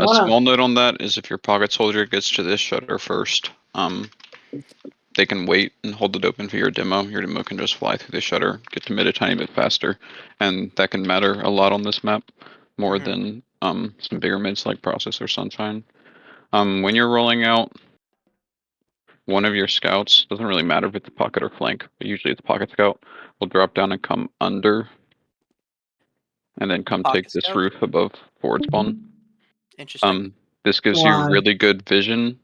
A small note on that is if your pocket soldier gets to this shutter first, they can wait and hold it open for your demo. Your demo can just fly through the shutter, get to mid a tiny bit faster, and that can matter a lot on this map, more than some bigger mids like Process or Sunshine. When you're rolling out one of your scouts, doesn't really matter if it's a pocket or flank, but usually it's a pocket scout, will drop down and come under, and then come Pocket take this scout? roof above forward spawn. Interesting. This gives you really good vision.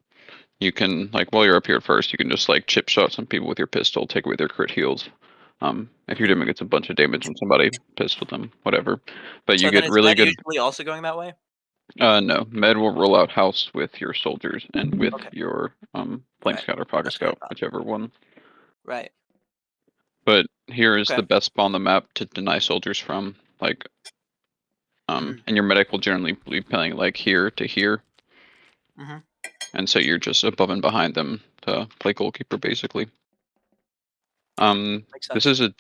You can, like, while you're up here at first, you can just, like, chip shot some people with your pistol, take away their crit heals. If your demo gets a bunch of damage when somebody pistol them, whatever. But you So then get is really Med good. usually also going that way? No, Med will roll out house with your soldiers and with Okay. your flank Right. scout or pocket That's what I scout, thought. whichever one. Right. But here is Okay. the best spot on the map to deny soldiers from, like, and your medic will generally be playing like here to here. And so you're just above and behind them to play goalkeeper, basically. Makes This sense. is a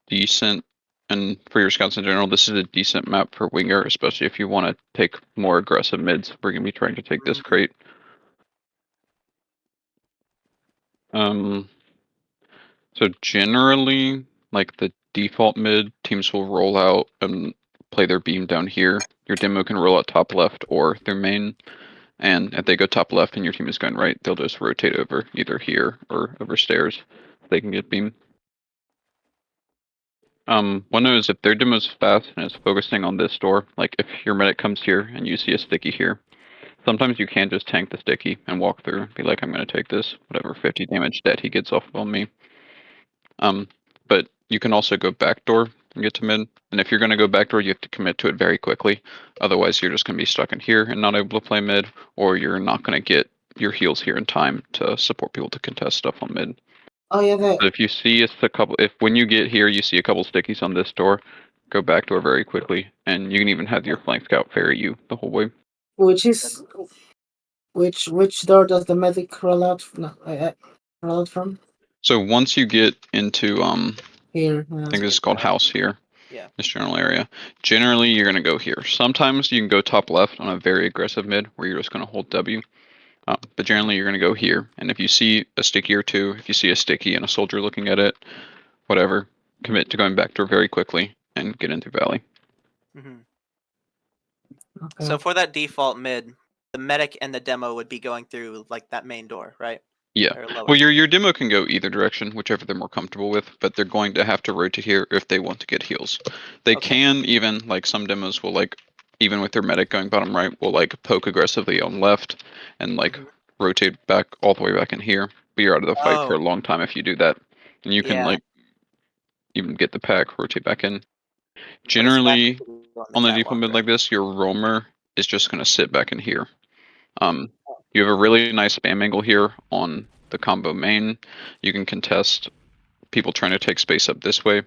decent, and for your scouts in general, this is a decent map for winger, especially if you want to take more aggressive mids. We're gonna be trying to take this crate. So generally, like the default mid, teams will roll out and play their beam down here. Your demo can roll out top left or their main. And if they go top left and your team is going right, they'll just rotate over either here or over stairs. They can get beam. One note is if their demo is fast and it's focusing on this door, like if your medic comes here and you see a sticky here, sometimes you can just tank the sticky and walk through, be like, I'm gonna take this, whatever 50 damage that he gets off on me. But you can also go backdoor and get to mid. And if you're gonna go backdoor, you have to commit to it very quickly. Otherwise, you're just gonna be stuck in here and not able to play mid, or you're not gonna get your heals here in time to support people to contest stuff on mid. Oh yeah, So if you see if when you get here, you see a couple stickies on this door, go backdoor very quickly, and you can even have your flank scout ferry you the whole way. which door does the medic roll out from? So once you get into Here. I think this is called house here. Yeah. This general area. Generally, you're gonna go here. Sometimes you can go top left on a very aggressive mid where you're just gonna hold W. But generally, you're gonna go here. And if you see a sticky or two, if you see a sticky and a soldier looking at it, whatever, commit to going back door very quickly and get into valley. Okay. So for that default mid, the medic and the demo would be going through like that main door, right? Yeah. Or lower. Well, your demo can go either direction, whichever they're more comfortable with, but they're going to have to rotate here if they want to get heals. They can even, like some demos will like, even with their medic going bottom right, will like poke aggressively on left and like rotate back all the way back in here. But you're out of the fight for a long time if you do that. And you can like even get the pack, rotate back in. Generally, on the default mid like this, your roamer is just going to sit back in here. You have a really nice spam angle here on the combo main. You can contest people trying to take space up this way.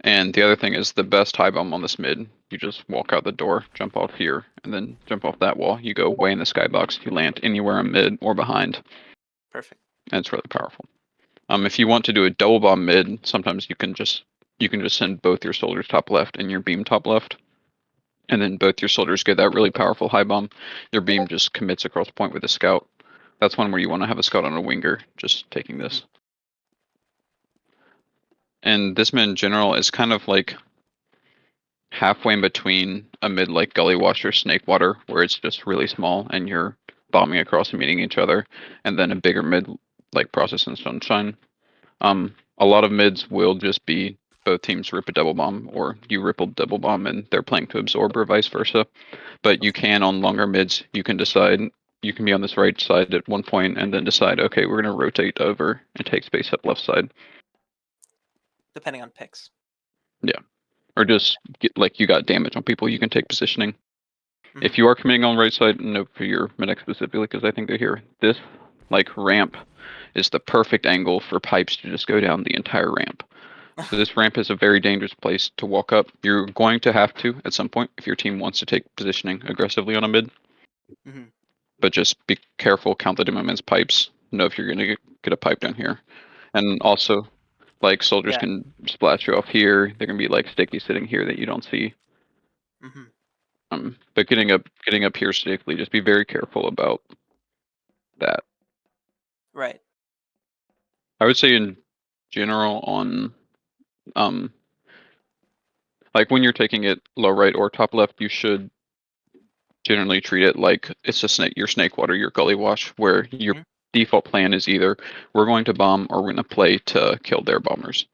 And the other thing is the best high bomb on this mid. You just walk out the door, jump off here, and then jump off that wall. You go way in the skybox. You land anywhere in mid or behind. Perfect. And it's really powerful. If you want to do a double bomb mid, sometimes you can just send both your soldiers top left and your beam top left. And then both your soldiers get that really powerful high bomb. Your beam just commits across point with a scout. That's one where you want to have a scout on a winger, just taking this. And this mid in general is kind of like halfway in between a mid like Gully Wash or Snake Water, where it's just really small and you're bombing across and meeting each other, and then a bigger mid like Process and Sunshine. A lot of mids will just be both teams rip a double bomb, or you rip a double bomb and they're playing to absorb, or vice versa. But you can, on longer mids, you can decide, you can be on this right side at one point and then decide, okay, we're going to rotate over and take space up left side. Depending on picks. Yeah. Or just get, like, you got damage on people, you can take positioning. If you are committing on right side, note for your medic specifically, because I think they're here, this, like, ramp is the perfect angle for pipes to just go down the entire ramp. So this ramp is a very dangerous place to walk up. You're going to have to, at some point, if your team wants to take positioning aggressively on a mid. But just be careful, count the demo pipes, know if you're going to get a pipe down here. And also, like, soldiers can splash you off here. There can be, like, sticky sitting here that you don't see. But getting up here safely, just be very careful about that. Right. I would say in general on like when you're taking it low right or top left, you should generally treat it like it's your snake water, your gully wash, where your Mhm. default plan is either we're going to bomb or we're going to play to kill their bombers,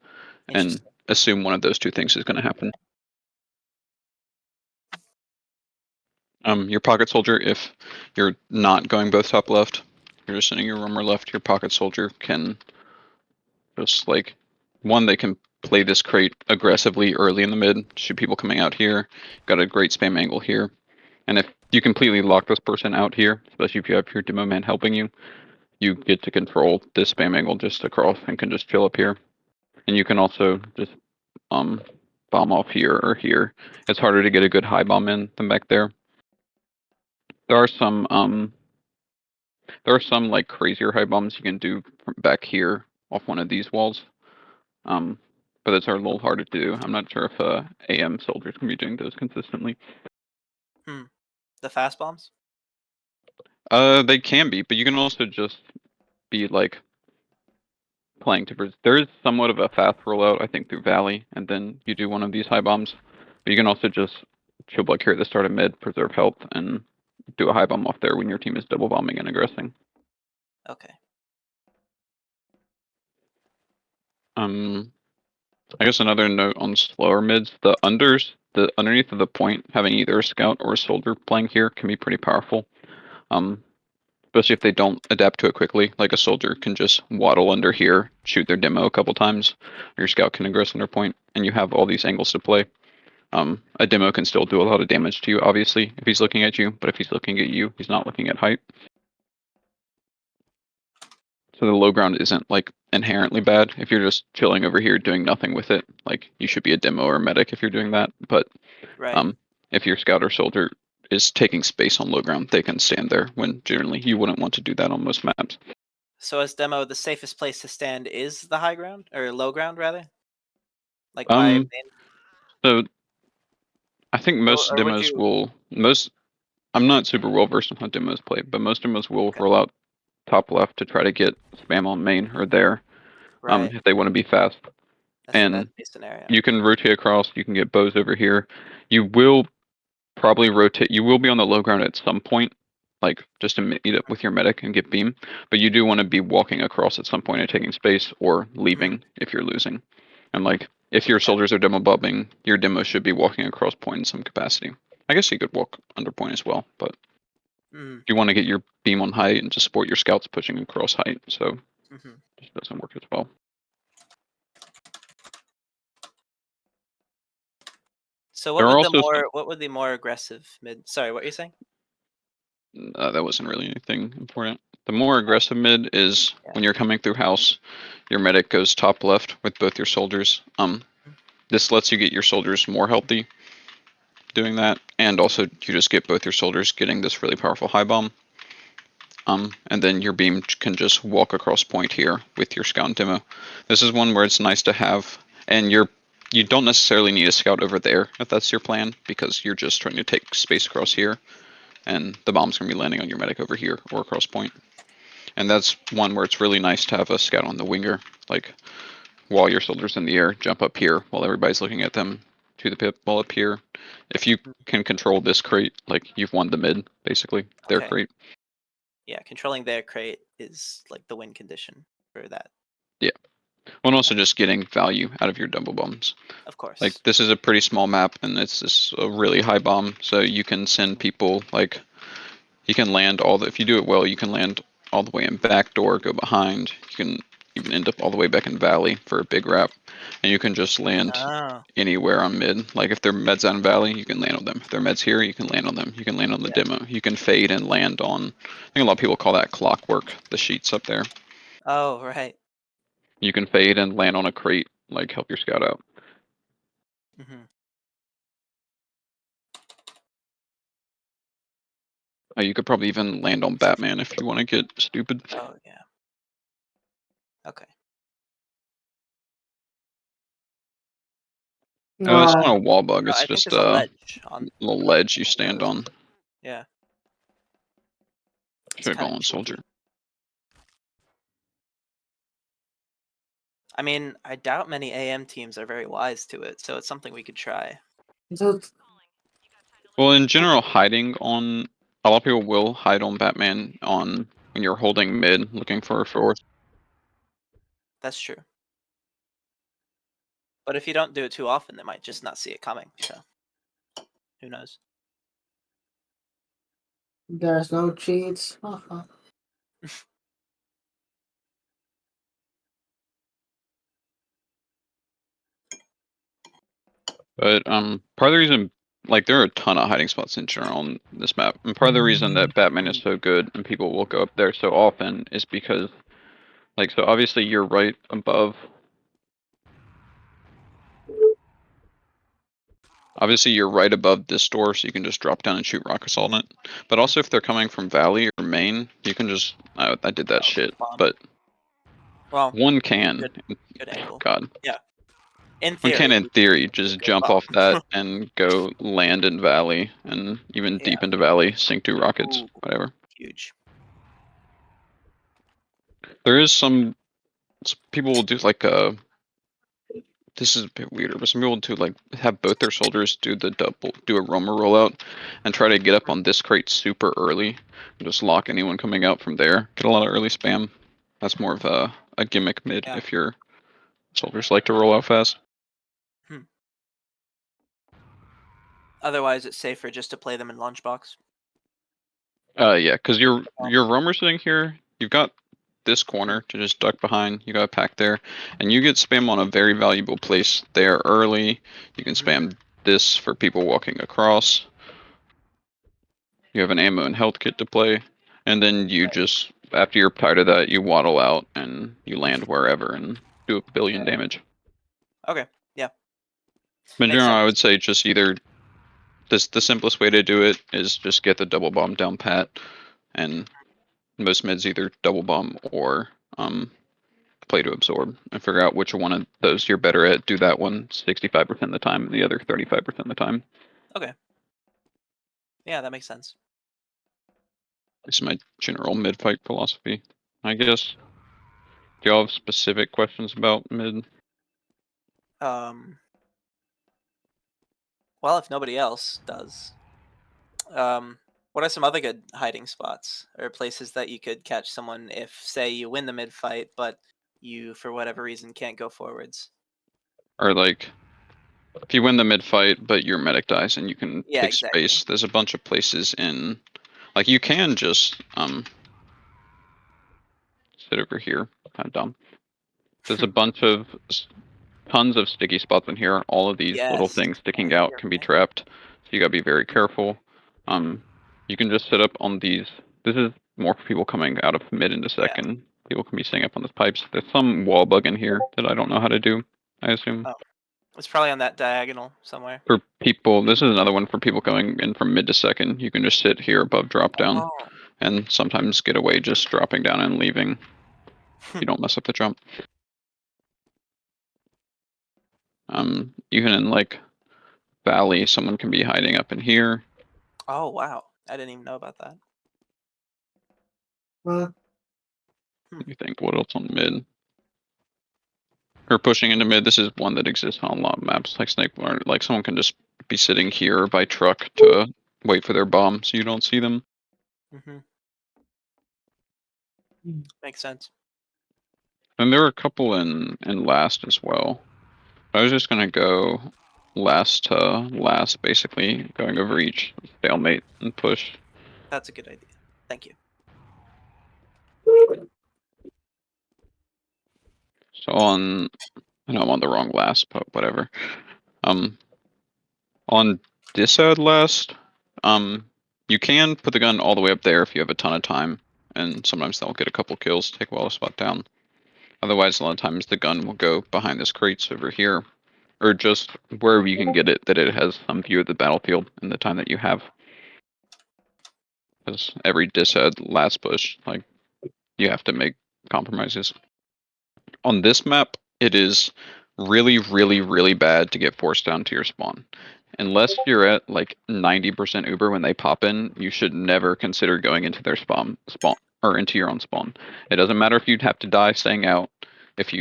and Interesting. assume one of those two things is going to happen. Your pocket soldier, if you're not going both top left, you're just sending your roamer left, your pocket soldier can just like they can play this crate aggressively early in the mid, shoot people coming out here, got a great spam angle here. And if you completely lock this person out here, especially if you have your demo man helping you, you get to control this spam angle just across and can just chill up here. And you can also just bomb off here or here. It's harder to get a good high bomb in than back there. There are some like crazier high bombs you can do from back here off one of these walls. But it's a little harder to do. I'm not sure if AM soldiers can be doing those consistently. The fast bombs. They can be, but you can also just be like playing to. There is somewhat of a fast rollout, I think, through Valley, and then you do one of these high bombs. But you can also just chill block here at the start of mid, preserve health, and do a high bomb off there when your team is double bombing and aggressing. Okay. I guess another note on slower mids, the underneath of the point, having either a scout or a soldier playing here can be pretty powerful. Especially if they don't adapt to it quickly. Like a soldier can just waddle under here, shoot their demo a couple times, or your scout can aggress under point, and you have all these angles to play. A demo can still do a lot of damage to you, obviously, if he's looking at you, but if he's looking at you, he's not looking at height. So the low ground isn't like inherently bad. If you're just chilling over here doing nothing with it, like you should be a demo or a medic if you're doing that. But Right. if your scout or soldier is taking space on low ground, they can stand there when generally you wouldn't want to do that on most maps. So as demo, the safest place to stand is the high ground or low ground rather. Like by Um, main, so I think most or would demos you? will I'm not super well versed on how demos play, but most demos will Okay. roll out top left to try to get spam on main or there. Right. If they want to be fast. That's the And best case scenario. you can rotate across, you can get bows over here. You will probably rotate, you will be on the low ground at some point, like just to meet up with your medic and get beam, but you do want to be walking across at some point and taking space or leaving if you're losing. And like, if your Okay. soldiers are demo bobbing, your demo should be walking across point in some capacity. I guess you could walk under point as well, but Mm. you want to get your beam on height and to support your scouts pushing across height, so Mm-hmm. it just doesn't work as well. So There are also some, what would the more aggressive mid? Sorry, what are you saying? that wasn't really anything important. The more aggressive mid is Yeah. when you're coming through house, your medic goes top left with both your soldiers. This lets you get your soldiers more healthy doing that, and also you just get both your soldiers getting this really powerful high bomb. And then your beam can just walk across point here with your scout demo. This is one where it's nice to have, and you don't necessarily need a scout over there if that's your plan, because you're just trying to take space across here, and the bomb's gonna be landing on your medic over here or across point. And that's one where it's really nice to have a scout on the winger, like while your soldiers in the air, jump up here while everybody's looking at them to the pip while up here. If you can control this crate, like you've won the mid, basically, their Okay. crate. Yeah, controlling their crate is like the win condition for that. Yeah. And also just getting value out of your double bombs. Of course. Like this is a pretty small map and it's just a really high bomb, so you can send people like you can land if you do it well, you can land all the way in back door, go behind. You can even end up all the way back in valley for a big wrap, and you can just land Oh, anywhere on mid. Like if they're meds on valley, you can land on them. If they're meds here, you can land on them. You can land on the yeah. demo. You can fade and land on. I think a lot of people call that clockwork. The sheets up there. Oh, right. You can fade and land on a crate. Like help your scout out. Mm-hmm. You could probably even land on Batman if you want to get stupid. Oh, yeah. Okay. It's not a wall bug. No, It's I think just there's a a ledge on. little ledge you stand on. Yeah. It's Should have kind gone of soldier. cheeky. I mean, I doubt many AM teams are very wise to it, so it's something we could try. So Well, in general, hiding on a lot of people will hide on Batman on when you're holding mid, looking for a fourth. That's true. But if you don't do it too often, they might just not see it coming. So who knows? there's no cheats. But part of the reason, like, there are a ton of hiding spots in general on this map, and part of the reason that Batman is so good and people will go up there so often is because, like, so obviously you're right above. Obviously, you're right above this door, so you can just drop down and shoot rock assault on it. But also, if they're coming from Valley or Main, you can just. I did that shit, bomb. but Well, one can. good angle. God. Yeah. In One theory. can, in theory, just good jump bomb. off that and go land in Valley, and even deep into Valley, sink 2 rockets, Ooh, whatever. huge. There is some people will do like a. This is a bit weirder, but some people do like have both their soldiers do a roamer rollout, and try to get up on this crate super early, and just lock anyone coming out from there. Get a lot of early spam. That's more of a gimmick mid Yeah. if your soldiers like to roll out fast. Otherwise, it's safer just to play them in lunchbox. Yeah, because your roamer sitting here, you've got this corner to just duck behind. You got a pack there, and you get spam on a very valuable place there early. You can spam this for people walking across. You have an ammo and health kit to play, and then you just after you're tired of that, you waddle out and you land wherever and do a billion damage. Okay. Yeah. But in Makes general, I sense. would say just either the simplest way to do it is just get the double bomb down pat, and most mids either double bomb or play to absorb and figure out which one of those you're better at. Do that one 65% of the time and the other 35% of the time. Okay. Yeah, that makes sense. This is my general mid fight philosophy, I guess. Do y'all have specific questions about mid? Well, if nobody else does, what are some other good hiding spots or places that you could catch someone if, say, you win the mid fight, but you, for whatever reason, can't go forwards? Or like, if you win the mid fight, but your medic dies and you can Yeah, take exactly. space, there's a bunch of places in, like you can just sit over here. Kind of dumb. There's a bunch of tons of sticky spots in here. All of these little Yes. things sticking out Here, can be right? trapped, so you gotta be very careful. You can just sit up on these. This is more for people coming out of mid into Yeah. second. People can be sitting up on the pipes. There's some wall bug in here that I don't know how to do, I assume. Oh, it's probably on that diagonal somewhere. For people, this is another one for people coming in from mid to second. You can just sit here above drop down Oh. and sometimes get away just dropping down and leaving. You don't mess up the jump. Even in like Valley, someone can be hiding up in here. Oh, wow. I didn't even know about that. Well, You think what else on mid? Or pushing into mid. This is one that exists on a lot of maps, like Snake. Like someone can just be sitting here by truck to wait for their bomb, so you don't see them. Mm-hmm. Mm. Makes sense. And there were a couple in last as well. I was just gonna go last to last, basically going over each stalemate and push. That's a good idea. Thank you. So on, I know I'm on the wrong last, but whatever. On Disad last, you can put the gun all the way up there if you have a ton of time, and sometimes they'll get a couple kills, take a while to spot down. Otherwise, a lot of times the gun will go behind this crates over here, or just wherever you can get it, that it has some view of the battlefield in the time that you have. Because every Disad last push, like, you have to make compromises. On this map, it is really, really, really bad to get forced down to your spawn. Unless you're at like 90% Uber when they pop in, you should never consider going into their spawn or into your own spawn. It doesn't matter if you'd have to die staying out. If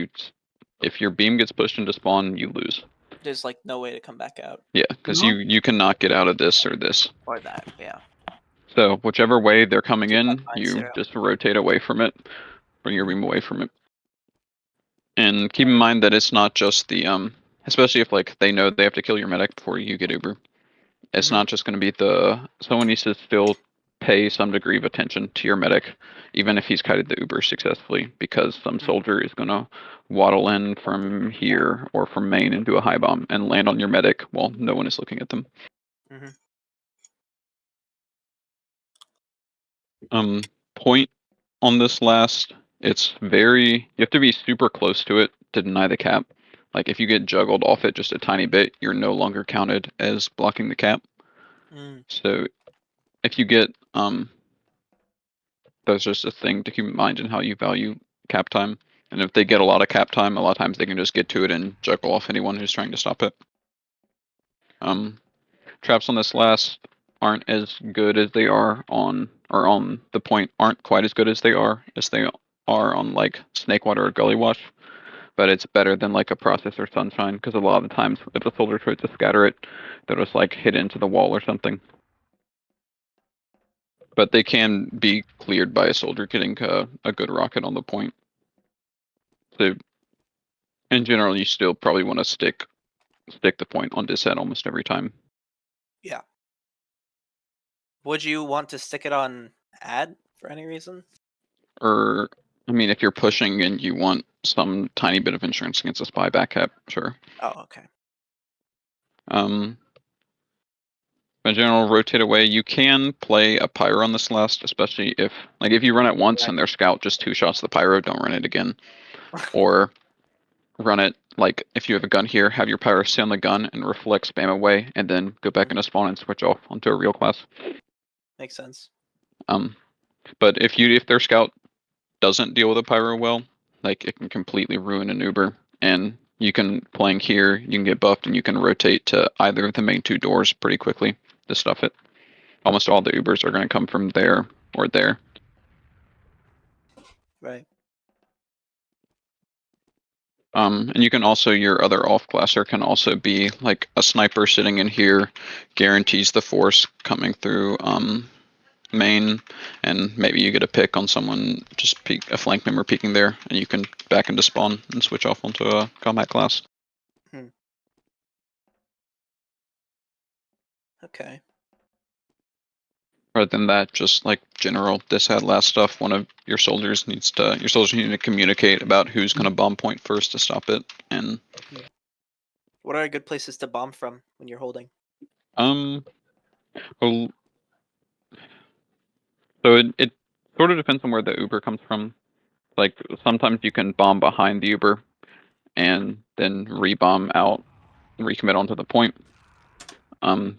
your beam gets pushed into spawn, you lose. There's like no way to come back out. Yeah, because No? you cannot get out of this or this. Or that, yeah. So whichever way they're coming Keep that in, mind, you Sarah. just rotate away from it. Bring your Mhm. beam away from it. And keep in mind that it's not just the especially if like they know they have to kill your medic before you get Uber. It's Mhm. not just going to be someone needs to still pay some degree of attention to your medic, even if he's kited the Uber successfully, because some Mhm. soldier is going to waddle in from here or from main and do a high bomb and land on your medic while no one is looking at them. Point on this last, you have to be super close to it to deny the cap. Like if you get juggled off it just a tiny bit, you're no longer counted as blocking the cap. Mm. So if you get that's just a thing to keep in mind in how you value cap time. And if they get a lot of cap time, a lot of times they can just get to it and juggle off anyone who's trying to stop it. Traps on this last aren't as good as they are on the point aren't quite as good as they are on like Snakewater or Gully Wash, but it's better than like a Process or Sunshine because a lot of the times if a soldier tries to scatter it, they'll just like hit into the wall or something. But they can be cleared by a soldier getting a good rocket on the point. So in general, you still probably want to stick the point on disset almost every time. Yeah. Would you want to stick it on ad for any reason? Or, I mean, if you're pushing and you want some tiny bit of insurance against a spy back cap, sure. Oh, okay. In general, rotate away. You can play a pyro on this last, especially if you run it once Right. and their scout just two shots the pyro, don't run it again. Or run it like if you have a gun here, have your pyro stay on the gun and reflect spam away, and then go back into spawn and switch off onto a real class. Makes sense. But if their scout doesn't deal with a pyro well, like it can completely ruin an Uber. And you can playing here, you can get buffed and you can rotate to either of the main two doors pretty quickly to stuff it. Almost all the Ubers are going to come from there or there. Right. And you can also your other off classer can also be like a sniper sitting in here, guarantees the force coming through main, and maybe you get a pick on someone just peek a flank member peeking there, and you can back into spawn and switch off onto a combat class. Okay. Rather than that, just like general disad last stuff, your soldiers need to communicate about who's going to bomb point first to stop it. And What are good places to bomb from when you're holding? well, so it sort of depends on where the Uber comes from. Like sometimes you can bomb behind the Uber and then rebomb out, recommit onto the point.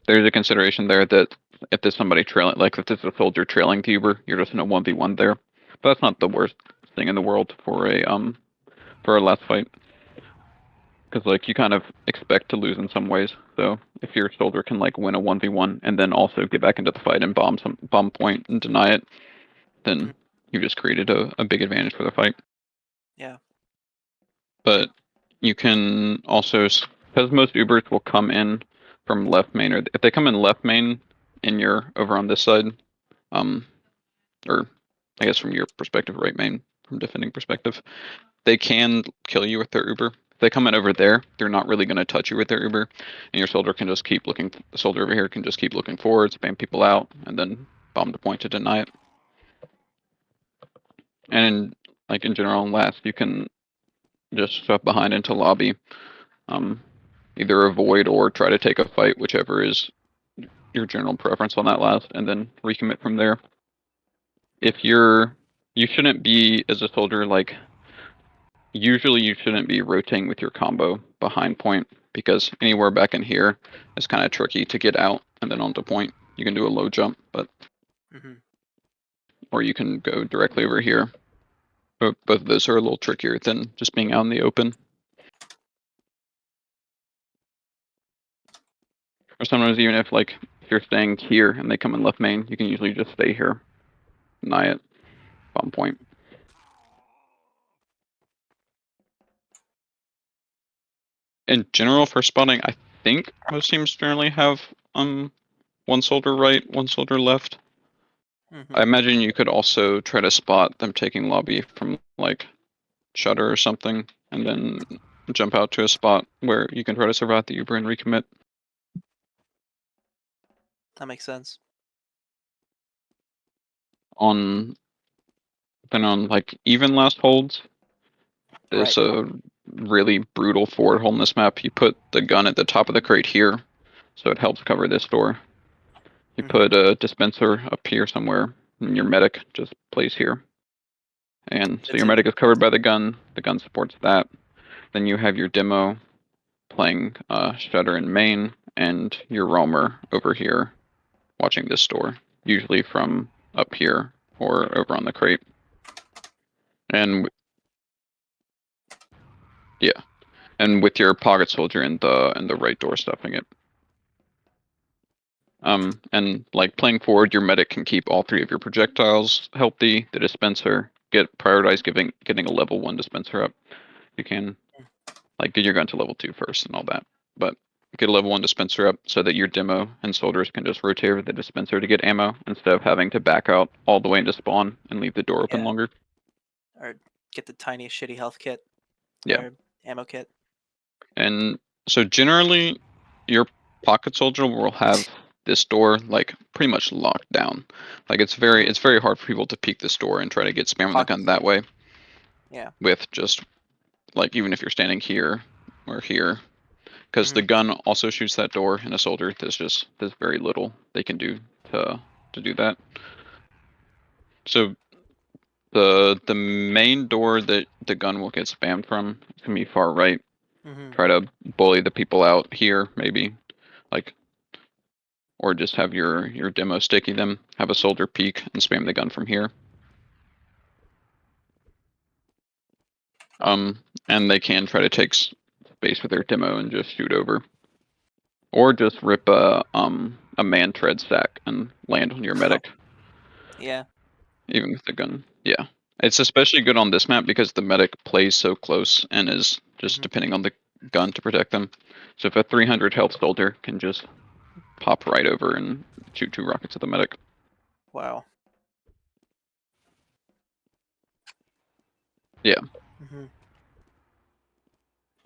There's a consideration there that if there's somebody trailing, like if there's a soldier trailing the Uber, you're just in a 1v1 there. But that's not the worst thing in the world for a last fight. Because like you kind of expect to lose in some ways. So if your soldier can like win a 1v1 and then also get back into the fight and bomb point and deny it, then you just created a big advantage for the fight. Yeah. But you can also, because most Ubers will come in from left main, or if they come in left main and you're over on this side, or I guess from your perspective, right main, from defending perspective, they can kill you with their Uber. If they come in over there, they're not really going to touch you with their Uber, and your soldier can just keep looking. The soldier over here can just keep looking forward, spam people out, and then bomb the point to deny it. And in general, and last, you can just stuff behind into lobby, either avoid or try to take a fight, whichever is your general preference on that last, and then recommit from there. You shouldn't be as a soldier usually you shouldn't be rotating with your combo behind point because anywhere back in here is kind of tricky to get out and then onto point. You can do a low jump, or you can go directly over here. But both of those are a little trickier than just being out in the open. Or sometimes even if like if you're staying here and they come in left main, you can usually just stay here, nigh it, bomb point. In general, for spotting, I think most teams generally have one soldier right, one soldier left. I imagine you could also try to spot them taking lobby from like shutter or something, and then jump out to a spot where you can try to survive the Uber and recommit. That makes sense. Then on like even last holds, there's a really brutal forward hold in this map. You put the gun at the top of the crate here, so it helps cover this door. You put a dispenser up here somewhere, and your medic just plays here. And so your medic is covered by the gun supports that. Then you have your demo playing Shutter in main, and your roamer over here watching this door, usually from up here or over on the crate. And yeah, and with your pocket soldier in the right door stuffing it. And like playing forward, your medic can keep all three of your projectiles healthy. The dispenser prioritize getting a level 1 dispenser up. You can like get your gun to level 2 first and all that, but get a level 1 dispenser up so that your demo and soldiers can just rotate over the dispenser to get ammo instead of having to back out all the way into spawn and leave the door open longer. Or get the tiny shitty health kit. Yeah. Or ammo kit. And so generally, your pocket soldier will have this door like pretty much locked down. Like it's very hard for people to peek this door and try to get spam on the gun that way. Yeah. With just like even if you're standing here or here, because the gun also shoots that door, and a soldier there's very little they can do to do that. So the main door that the gun will get spammed from is gonna be far right. Try to bully the people out here maybe, like, or just have your demo sticky them, have a soldier peek and spam the gun from here. And they can try to take space with their demo and just shoot over, or just rip a man tread stack and land on your medic. Yeah. Even with the gun, yeah. It's especially good on this map because the medic plays so close and is just depending on the gun to protect them. So if a 300 health soldier can just pop right over and shoot 2 rockets at the medic. Wow. Yeah.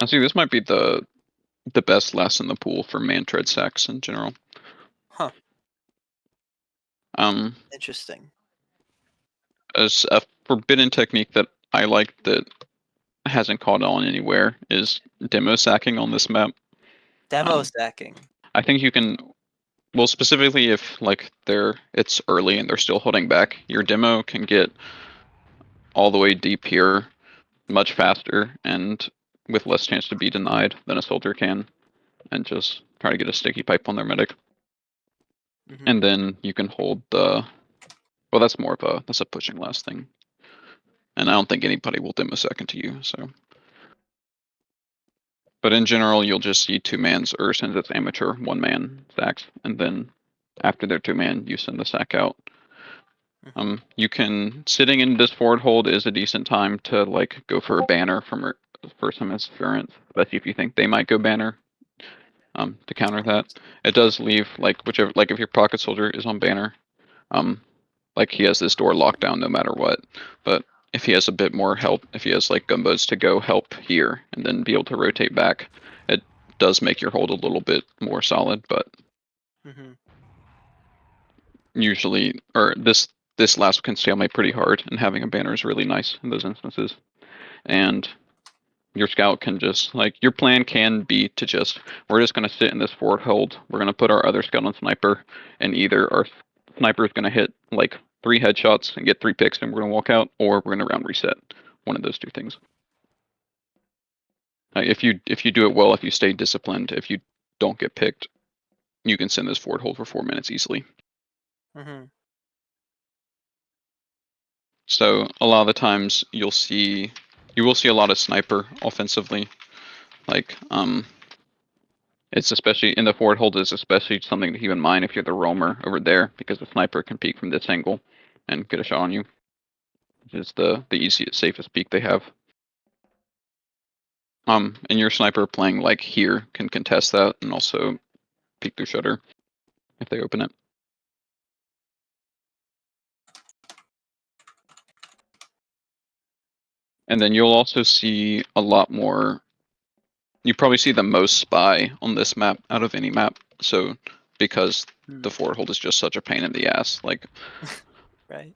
I see this might be the best last in the pool for man tread sacks in general. Huh. Interesting. As a forbidden technique that I like that hasn't caught on anywhere is demo sacking on this map. Demo stacking. I think you can, well, specifically if like it's early and they're still holding back, your demo can get all the way deep here much faster and with less chance to be denied than a soldier can, and just try to get a sticky pipe on their medic. And then you can hold the, well, that's a pushing last thing. And I don't think anybody will demo second to you, so. But in general, you'll just see 2-mans, or since it's amateur, 1-man sacks, and then after they're 2-man, you send the sack out. You can, sitting in this forward hold is a decent time to like go for a banner for some insurance, especially if you think they might go banner. To counter that, it does leave like whichever, like if your pocket soldier is on banner, like he has this door locked down no matter what. But if he has a bit more help, if he has like gumbos to go help here and then be able to rotate back, it does make your hold a little bit more solid. But usually, or this last can stalemate pretty hard, and having a banner is really nice in those instances. And your scout can just like, your plan can be to just, we're just going to sit in this forward hold, we're going to put our other scout on sniper, and either our sniper is going to hit like 3 headshots and get 3 picks and we're going to walk out, or we're going to round reset. One of those 2 things. If you do it well, if you stay disciplined, if you don't get picked, you can send this forward hold for 4 minutes easily. So a lot of the times you will see a lot of sniper offensively, like It's especially in the forward hold is especially something to keep in mind if you're the roamer over there, because the sniper can peek from this angle and get a shot on you. It's the easiest, safest peek they have. And your sniper playing like here can contest that and also peek through shutter if they open it. And then you'll also see a lot more. You probably see the most spy on this map out of any map. So because the forward hold is just such a pain in the ass, like Right.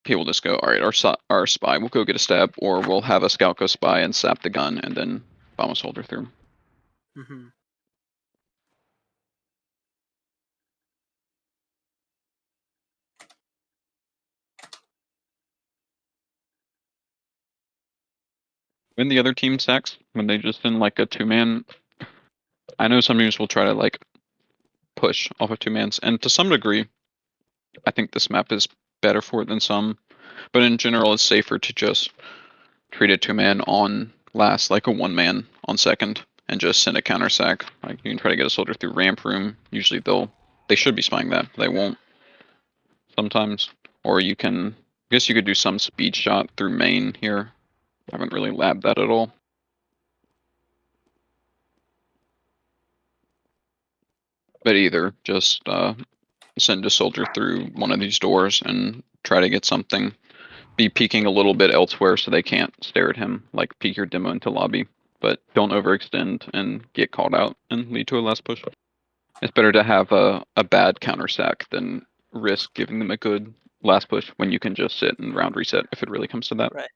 people just go, all right, our spy will go get a stab, or we'll have a scout go spy and sap the gun and then bomb a soldier through. Mm-hmm. When the other team sacks, when they just in like a 2-man, I know some teams will try to like push off of 2-mans, and to some degree, I think this map is better for it than some. But in general, it's safer to just treat a 2-man on last, like a 1-man on second, and just send a counter sack. Like you can try to get a soldier through ramp room. Usually they should be spying that. They won't sometimes. Or you can, I guess you could do some speed shot through main here. I haven't really labbed that at all. But either just send a soldier through one of these doors and try to get something. Be peeking a little bit elsewhere so they can't stare at him, like peek your demo into lobby. But don't overextend and get called out and lead to a last push. It's better to have a bad counter sack than risk giving them a good last push when you can just sit and round reset if it really comes to that. Right.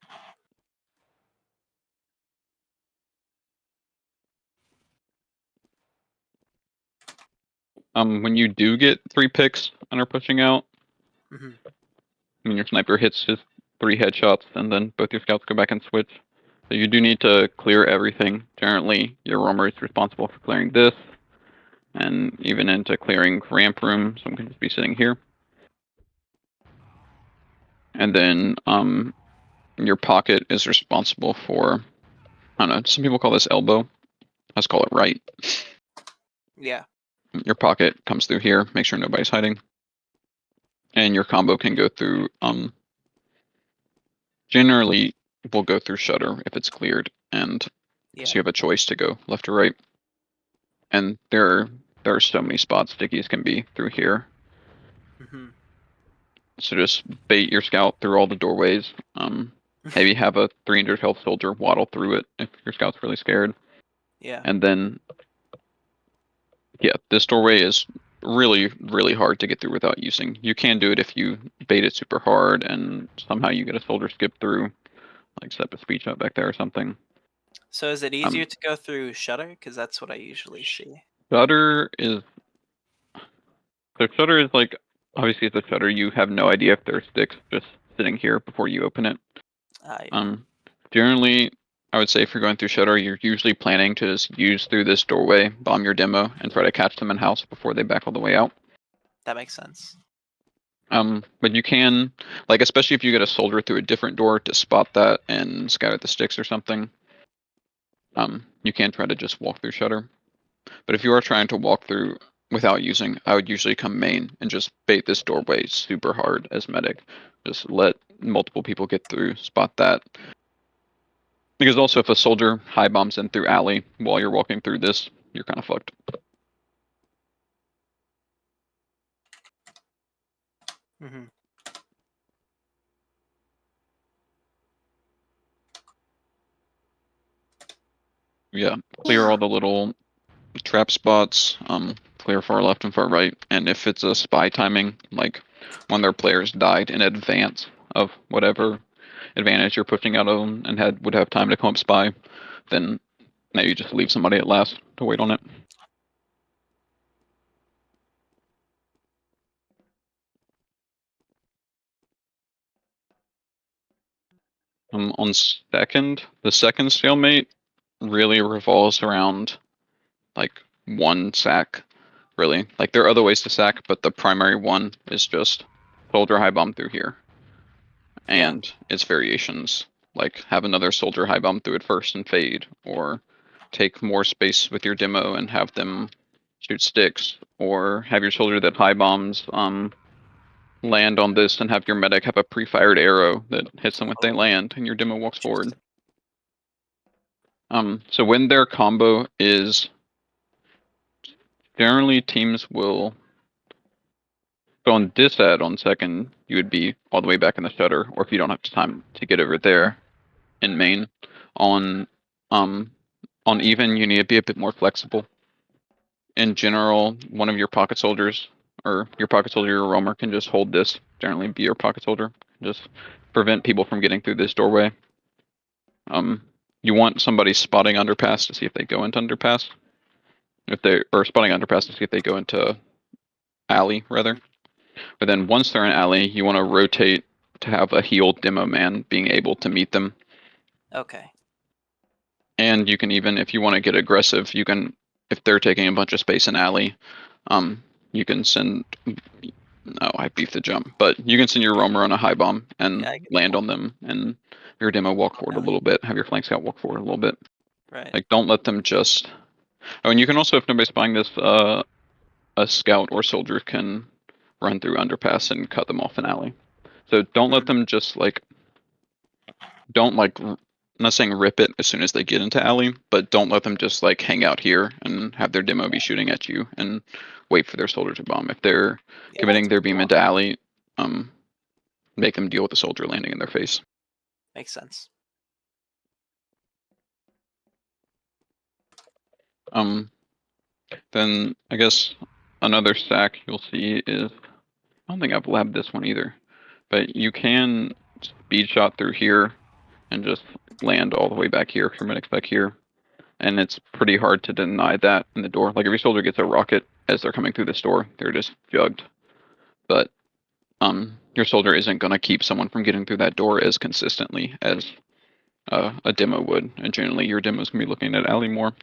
When you do get 3 picks and are pushing out, Mm-hmm. when your sniper hits his 3 headshots and then both your scouts go back and switch. So you do need to clear everything. Generally, your roamer is responsible for clearing this, and even into clearing ramp room. Someone can just be sitting here. And then your pocket is responsible for, I don't know, some people call this elbow. Let's call it right. Yeah. Your pocket comes through here, make sure nobody's hiding. And your combo can go through, generally will go through shutter if it's cleared, and Yeah. so you have a choice to go left or right. And there are so many spots stickies can be through here. Mm-hmm. So just bait your scout through all the doorways. Maybe have a 300 health soldier waddle through it if your scout's really scared. Yeah. And then, yeah, this doorway is really, really hard to get through without using. You can do it if you bait it super hard and somehow you get a soldier skip through, like set a speed shot back there or something. So is it easier to go through shutter? Because that's what I usually see. Shutter is, so shutter is like, obviously it's a shutter. You have no idea if there's sticks just sitting here before you open it. Yeah. Generally, I would say if you're going through shutter, you're usually planning to just use through this doorway, bomb your demo, and try to catch them in house before they back all the way out. That makes sense. But you can, like, especially if you get a soldier through a different door to spot that and scatter the sticks or something, you can try to just walk through shutter. But if you are trying to walk through without using, I would usually come main and just bait this doorway super hard as medic. Just let multiple people get through, spot that. Because also if a soldier high bombs in through alley while you're walking through this, you're kind of fucked. Mm-hmm. Yeah, clear all the little trap spots, clear far left and far right, and if it's a spy timing, like when their players died in advance of whatever advantage you're pushing out of them and would have time to come up spy, then maybe just leave somebody at last to wait on it. On second, the second stalemate really revolves around like one sack, really. Like there are other ways to sack, but the primary one is just soldier high bomb through here. And its variations, like have another soldier high bomb through it first and fade, or take more space with your demo and have them shoot sticks, or have your soldier that high bombs land on this and have your medic have a pre-fired arrow that hits them when they Oh, land and your demo walks forward. interesting. So when their combo is, generally teams will go on this ad on second, you would be all the way back in the shutter, or if you don't have time to get over there in main. On even, you need to be a bit more flexible. In general, one of your pocket soldiers, or your pocket soldier or roamer, can just hold this, generally be your pocket soldier, just prevent people from getting through this doorway. You want somebody spotting underpass to see if they go into underpass. Or spotting underpass to see if they go into alley, rather. But then once they're in alley, you want to rotate to have a healed demo man being able to meet them. Okay. And you can even, if you want to get aggressive, you can, if they're taking a bunch of space in alley, you can send, no, I beefed the jump, but you can send your roamer on a high bomb and Yeah, I get land that. on them, and your demo walk forward a little bit, have your flank scout walk forward a little bit. Right. Like, don't let them just, oh, and you can also, if nobody's buying this, a scout or soldier can run through underpass and cut them off in alley. So don't let them just like, don't like, I'm not saying rip it as soon as they get into alley, but don't let them just like hang out here and have their demo be shooting at you and wait for their soldier to bomb. If they're Yeah, committing their beam into alley, make them deal with the soldier landing in their face. makes sense. Then I guess another stack you'll see is, I don't think I've labbed this one either, but you can speed shot through here and just land all the way back here if your medic's back here. And it's pretty hard to deny that in the door. Like, if your soldier gets a rocket as they're coming through this door, they're just jugged. But your soldier isn't going to keep someone from getting through that door as consistently as a demo would. And generally, your demo's going to be looking at alley more.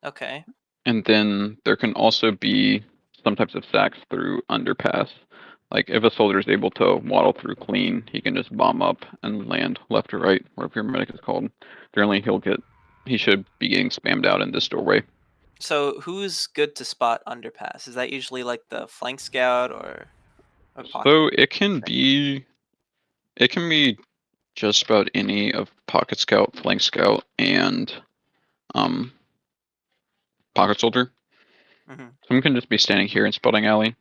Okay. And then there can also be some types of stacks through underpass. Like, if a soldier is able to waddle through clean, he can just bomb up and land left or right, wherever your medic is called. Generally, he should be getting spammed out in this doorway. So who's good to spot underpass? Is that usually like the flank scout or pocket? So it can be just about any of pocket scout, flank scout, and um pocket soldier. Mm-hmm. Some can just be standing here and spotting alley.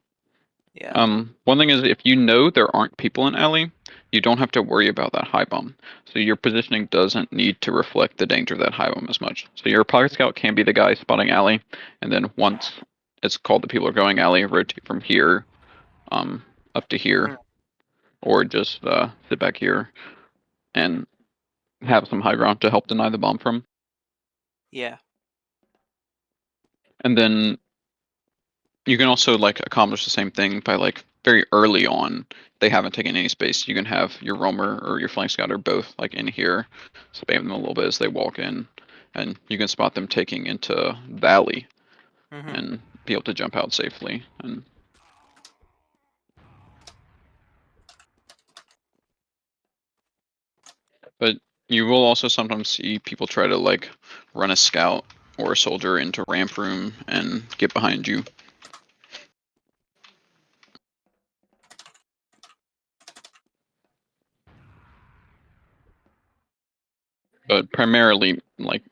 Yeah. One thing is, if you know there aren't people in alley, you don't have to worry about that high bomb. So your positioning doesn't need to reflect the danger of that high bomb as much. So your pocket scout can be the guy spotting alley, and then once it's called the people are going alley, rotate from here up to here, Mhm. or just sit back here and have some high ground to help deny the bomb from. Yeah. And then you can also like accomplish the same thing by like very early on. They haven't taken any space. You can have your roamer or your flank scout or both like in here, spam them a little bit as they walk in, and you can spot them taking into valley Mm-hmm. and be able to jump out safely. And but you will also sometimes see people try to like run a scout or a soldier into ramp room and get behind you. But primarily, like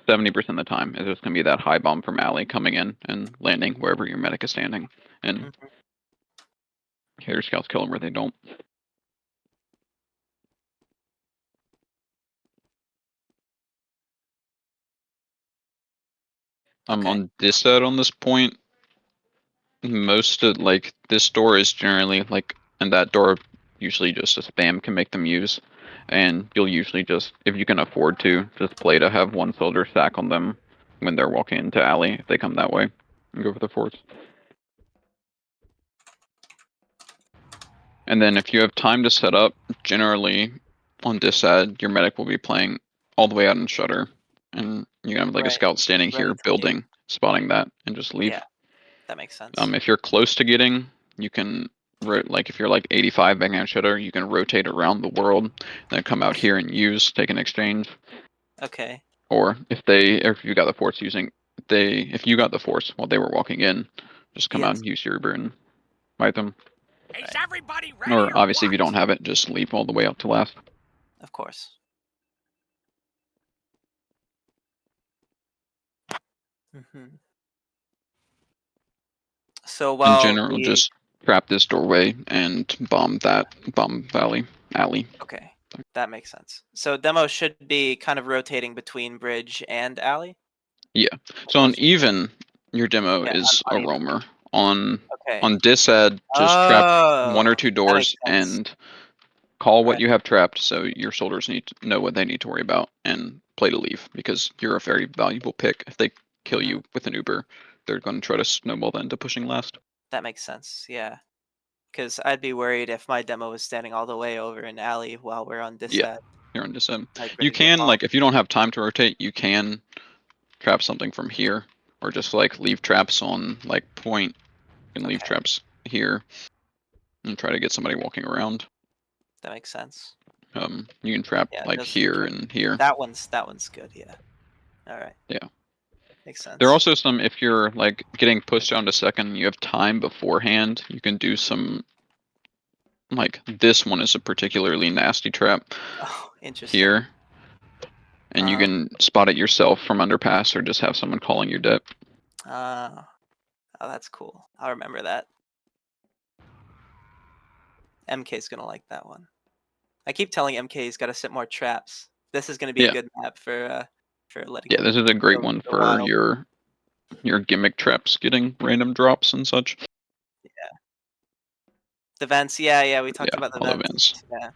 70% of the time, is just going to be that high bomb from alley coming in and landing wherever your medic is standing. And Mm-hmm. your scouts kill them where they don't. Okay. On this side, on this point, most of like this door is generally like, and that door usually just a spam can make them use. And you'll usually just, if you can afford to, just play to have one soldier stack on them when they're walking into alley if they come that way and go for the forts. And then if you have time to set up, generally on this side, your medic will be playing all the way out in shutter. And you have like a Right. scout standing Ready here to get. building, spotting that, and just leave. Yeah, that makes sense. If you're close to getting, you can, like if you're like 85 banging out shutter, you can rotate around the world, then come out here and use, take an exchange. Okay. or if you got the force if you got the force while they were walking in, just come out Yes. and use your Uber and fight them. Is everybody ready? Or obviously, if you don't have it, just leave all the way up to last. Of course. So In while general, just trap this doorway and bomb alley. Okay, that makes sense. So demo should be kind of rotating between bridge and alley. Yeah. So on Opposed to- even, your demo Yeah, is a uneven. roamer. On Okay. disad, just trap one or Oh, two that makes doors sense. and call what Right. you have trapped, so your soldiers need to know what they need to worry about and play to leave, because you're a very valuable pick. If they kill Mhm. you with an Uber, they're going to try to snowball that into pushing last. That makes sense. Yeah. Because I'd be worried if my demo was standing all the way over in alley while we're on Yeah. disad. You're on disad. Like You ready to get can, bombed. if you don't have time to rotate, you can trap something from here, or just leave traps on point. You can leave Okay. traps here and try to get somebody walking around. That makes sense. You can trap Yeah, just here and here. That one's good. Yeah. All right. Yeah. Makes sense. There are also some, if you're getting pushed down to second, you have time beforehand, you can do some, this one is a particularly nasty trap Oh, interesting. here. And you can spot it yourself from underpass, or just have someone calling your dep. Oh, that's cool. I'll remember that. MK's gonna like that one. I keep telling MK he's got to set more traps. This is gonna be a good map for letting. Yeah, this is a great go one for wild. your gimmick traps getting random drops and such. Yeah. The vents, yeah, we talked about the all the vents. vents. Yeah.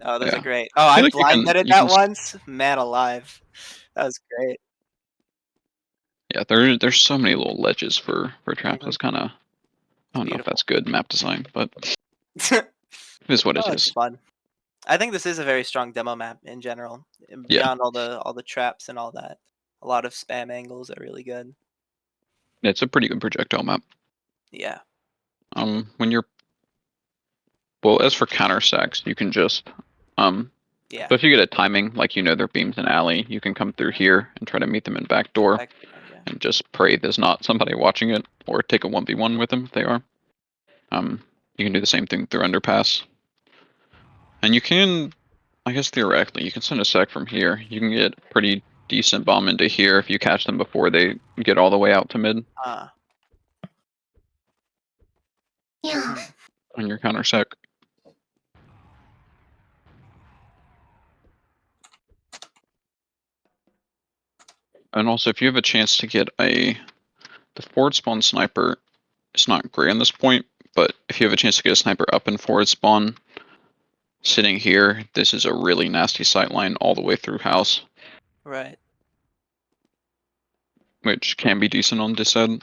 Oh, those Yeah. are great. Oh, I I feel like blind netted you can that once. Man alive, that was great. Yeah, there's so many little ledges for traps. It's kind of, I don't know if that's good map design, but it is what it Oh, it's is. fun. I think this is a very strong demo map in general. Beyond all the traps and all that, a lot of spam angles are really good. It's a pretty good projectile map. Yeah. When you're as for counter stacks, you can just Yeah. so if you get a timing, their beams in alley, you can come through here and try to meet them in back door, Yeah. and just pray there's not somebody watching it, or take a 1v1 with them if they are. You can do the same thing through underpass, and you can, I guess theoretically, you can send a sec from here. You can get pretty decent bomb into here if you catch them before they get all the way out to mid. Yeah. On your counter sec. And also, if you have a chance to get the forward spawn sniper, it's not great on this point, but if you have a chance to get a sniper up in forward spawn, sitting here, this is a really nasty sightline all the way through house. Right. Which can be decent on dised.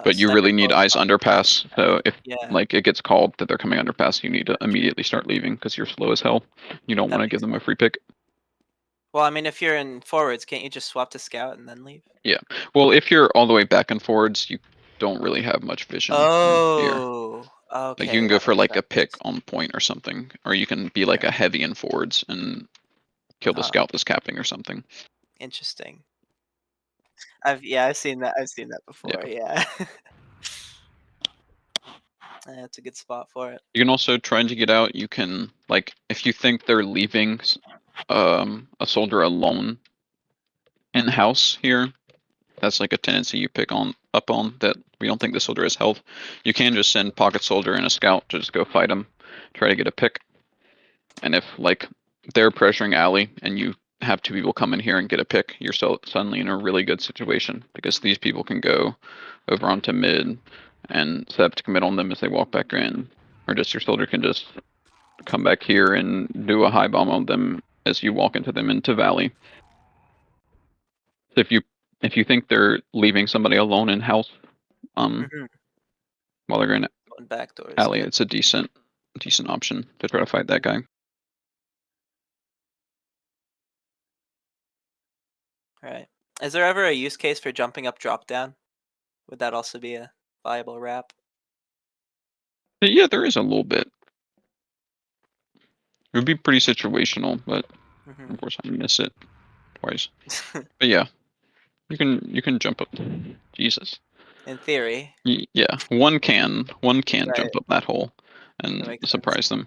But you really need eyes underpass, so if it gets called that they're coming underpass, you need to immediately start leaving, because you're slow as hell. You don't want to give them a free pick. Well, I mean, if you're in forwards, can't you just swap to scout and then leave? Yeah. Well, if you're all the way back and forwards, you don't really have much vision from here. Okay. You can go for a pick on point or something, or you can be a heavy in forwards and kill the scout that's capping or something. Interesting. I've seen that. I've seen that before. Yeah. That's a good spot for it. You can also try to get out. You can if you think they're leaving a soldier alone in house here, that's a tendency you pick up on, that we don't think the soldier has health. You can just send pocket soldier and a scout to just go fight him, try to get a pick. And if they're pressuring alley and you have two people come in here and get a pick, you're suddenly in a really good situation, because these people can go over onto mid and set up to commit on them as they walk back in, or just your soldier can just come back here and do a high bomb on them as you walk into them into valley. So if you think they're leaving somebody alone in house, while they're in back door alley, it's a decent option to try to fight that guy. Right. Is there ever a use case for jumping up, drop down? Would that also be a viable wrap? Yeah, there is a little bit. It would be pretty situational, but Mhm. Of course, I miss it twice. But yeah, you can jump up. Jesus. In theory, Yeah, one can Right. jump up that hole That and makes sense. surprise them.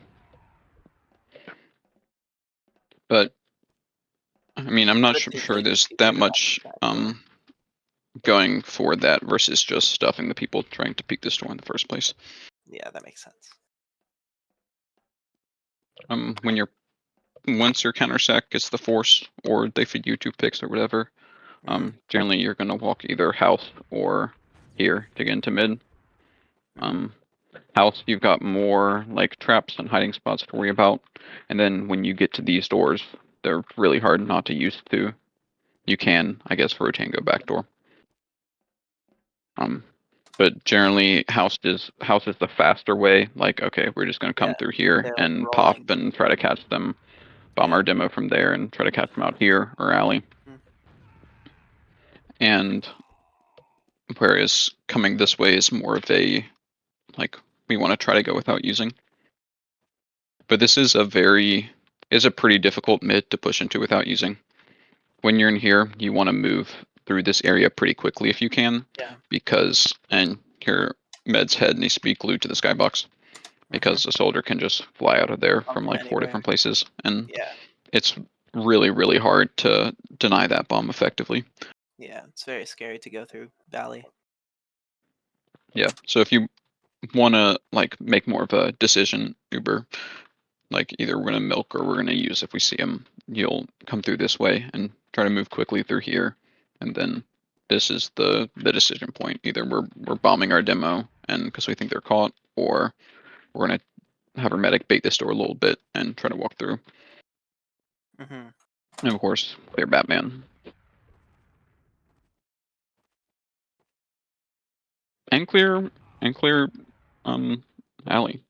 But I mean, I'm not But it's sure like there's easier that to much back door. going for that versus just stuffing the people trying to peek this door in the first place. Yeah, that makes sense. When you're once your counter sack gets the force or they feed you 2 picks or whatever, Mhm. generally you're gonna walk either house or here to get into mid. Mhm. House, you've got more like traps and hiding spots to worry about, and then when you get to these doors, they're really hard not to use to. You can, I guess, rotate and go back door. But generally, house is the faster way. Like, okay, we're just gonna come Yeah, through here they're, like, and pop rolling. and try to catch them, bomb Yeah. our demo from there, and try to catch them out here or alley. Mhm. And whereas coming this way is more of a like we want to try to go without using. But this is a pretty difficult mid to push into without using. When you're in here, you want to move through this area pretty quickly if you can, Yeah. because and your med's head needs to be glued to the skybox because a soldier can just fly out of there Come from from like 4 anywhere. different places, and Yeah. it's really really hard to deny that bomb effectively. Yeah. It's very scary to go through Valley. Yeah, so if you want to like make more of a decision, Uber, like either we're gonna milk or we're gonna use if we see them, you'll come through this way and try to move quickly through here, and then this is the decision point. Either we're bombing our demo and because we think they're caught, or we're gonna have our medic bait this door a little bit and try to walk through. Mhm. And of course, clear Batman. And clear alley.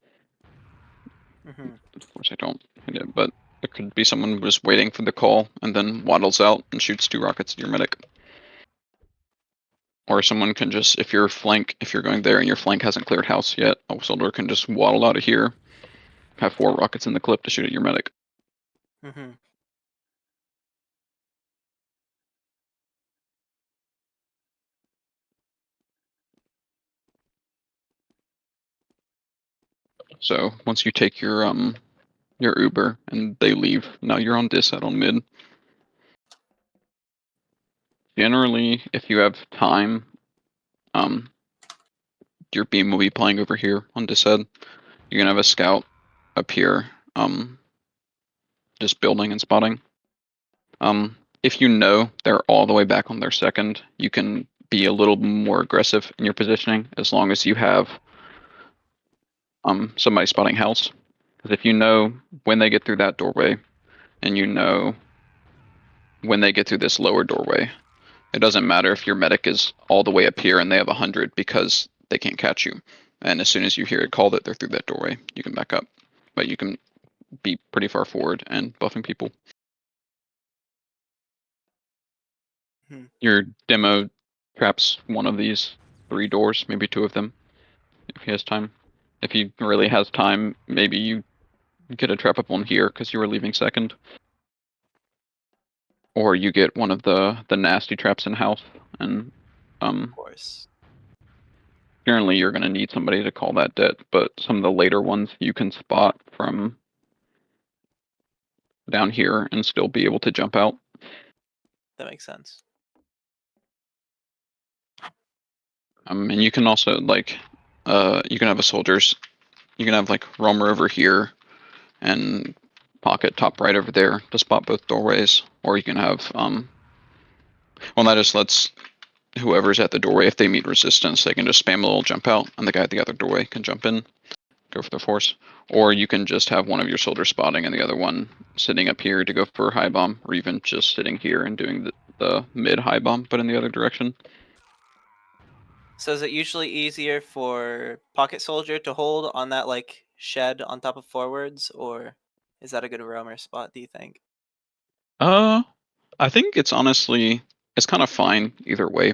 Mhm. Of course I don't hit it, but it could be someone just waiting for the call and then waddles out and shoots 2 rockets at your medic. Or someone can just, if you're going there and your flank hasn't cleared house yet, a soldier can just waddle out of here, have 4 rockets in the clip to shoot at your medic. Mhm. So once you take your Uber and they leave, now you're on dis out on mid. Generally, if you have time, your beam will be playing over here on dis head. You're gonna have a scout up here, just building and spotting. If you know they're all the way back on their second, you can be a little more aggressive in your positioning as long as you have somebody spotting house. Because if you know when they get through that doorway, and you know when they get through this lower doorway, it doesn't matter if your medic is all the way up here and they have 100 because they can't catch you. And as soon as you hear it called that they're through that doorway, you can back up. But you can be pretty far forward and buffing people. Mhm. Your demo traps one of these 3 doors, maybe 2 of them, if he has time. If he really has time, maybe you get a trap up on here because you were leaving second. Or you get one of the nasty traps in house, and Of course. generally you're gonna need somebody to call that dead. But some of the later ones you can spot from down here and still be able to jump out. That makes sense. And you can also like, you can have you can have like roamer over here, and pocket top right over there to spot both doorways. Or you can have well, that just lets whoever's at the doorway, if they meet resistance, they can just spam a little jump out, and the guy at the other doorway can jump in, go for the force. Or you can just have one of your soldiers spotting and the other one sitting up here to go for a high bomb, or even just sitting here and doing the mid high bomb, but in the other direction. So is it usually easier for Pocket Soldier to hold on that like shed on top of forwards, or is that a good roamer spot, do you think? I think it's honestly it's kind of fine either way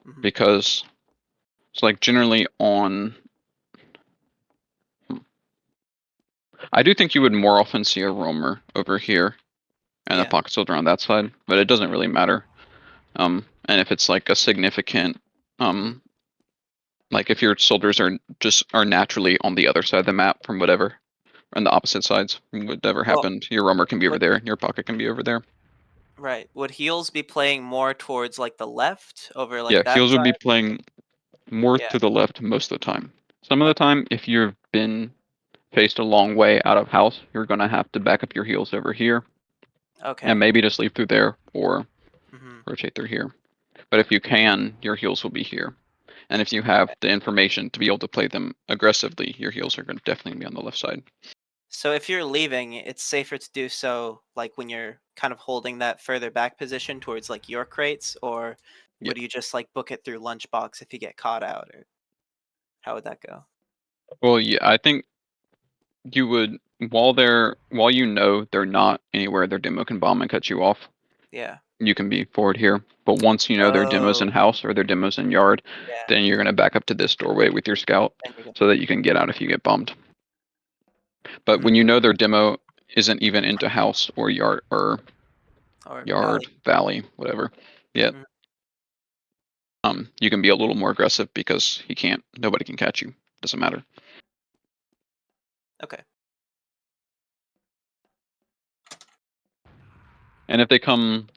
Mhm. because it's like generally on. I do think you would more often see a roamer over here and the pocket soldier on that side, but it doesn't really matter. And if it's like a significant, like if your soldiers are naturally on the other side of the map from whatever, on the opposite sides, from whatever Well, happened, your roamer can be over would- there, and your pocket can be over there. Right. Would heals be playing more towards like the left over like Yeah, that heals would be side? playing more Yeah. to the left most of the time. Some of the Okay. time, if you've been faced a long way out of house, you're gonna have to back up your heals over here, Okay. and maybe just leave through there or Mm-hmm. rotate through here. But if you can, your heals will be here. And if you have the information to be able to play them aggressively, your heals are going to definitely be on the left side. So if you're leaving, it's safer to do so like when you're kind of holding that further back position towards like your crates, or Yeah. would you just like book it through lunchbox if you get caught out, or how would that go? Well, yeah, I think you would while you know they're not anywhere their demo can bomb and cut you off, Yeah. you can be forward here. But once you know their demos in Oh, house or their demos in yard, yeah. then you're gonna back up to this doorway with your scout Then you're so that you can get out if you get bombed. But when gonna, you know their demo isn't even into house or or yard, valley. valley, whatever, yet, Mhm. you can be a little more aggressive because nobody can catch you. Doesn't matter. Okay. And if they come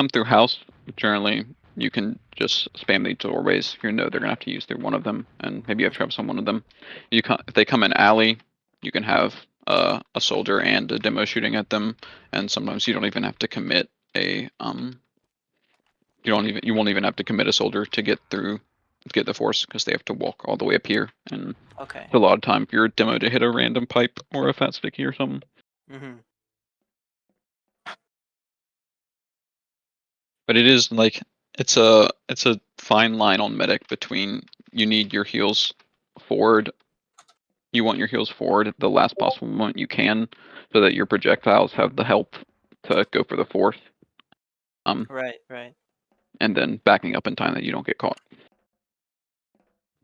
through house, generally you can just spam the doorways. You know they're gonna have to use through one of them, and maybe you have traps on one of them. If they come in alley, you can have a soldier and a demo shooting at them, and sometimes you don't even have to commit you won't even have to commit a soldier to get the force because they have to walk all the way up here, and Okay. it's a lot of time for your demo to hit a random pipe or a fat sticky or something. Mm-hmm. But it is like it's a fine line on medic between you need your heals forward. You want your heals forward at the last possible moment you can, so that your projectiles have the help to go for the fourth. Right. Right. And then backing up in time that you don't get caught.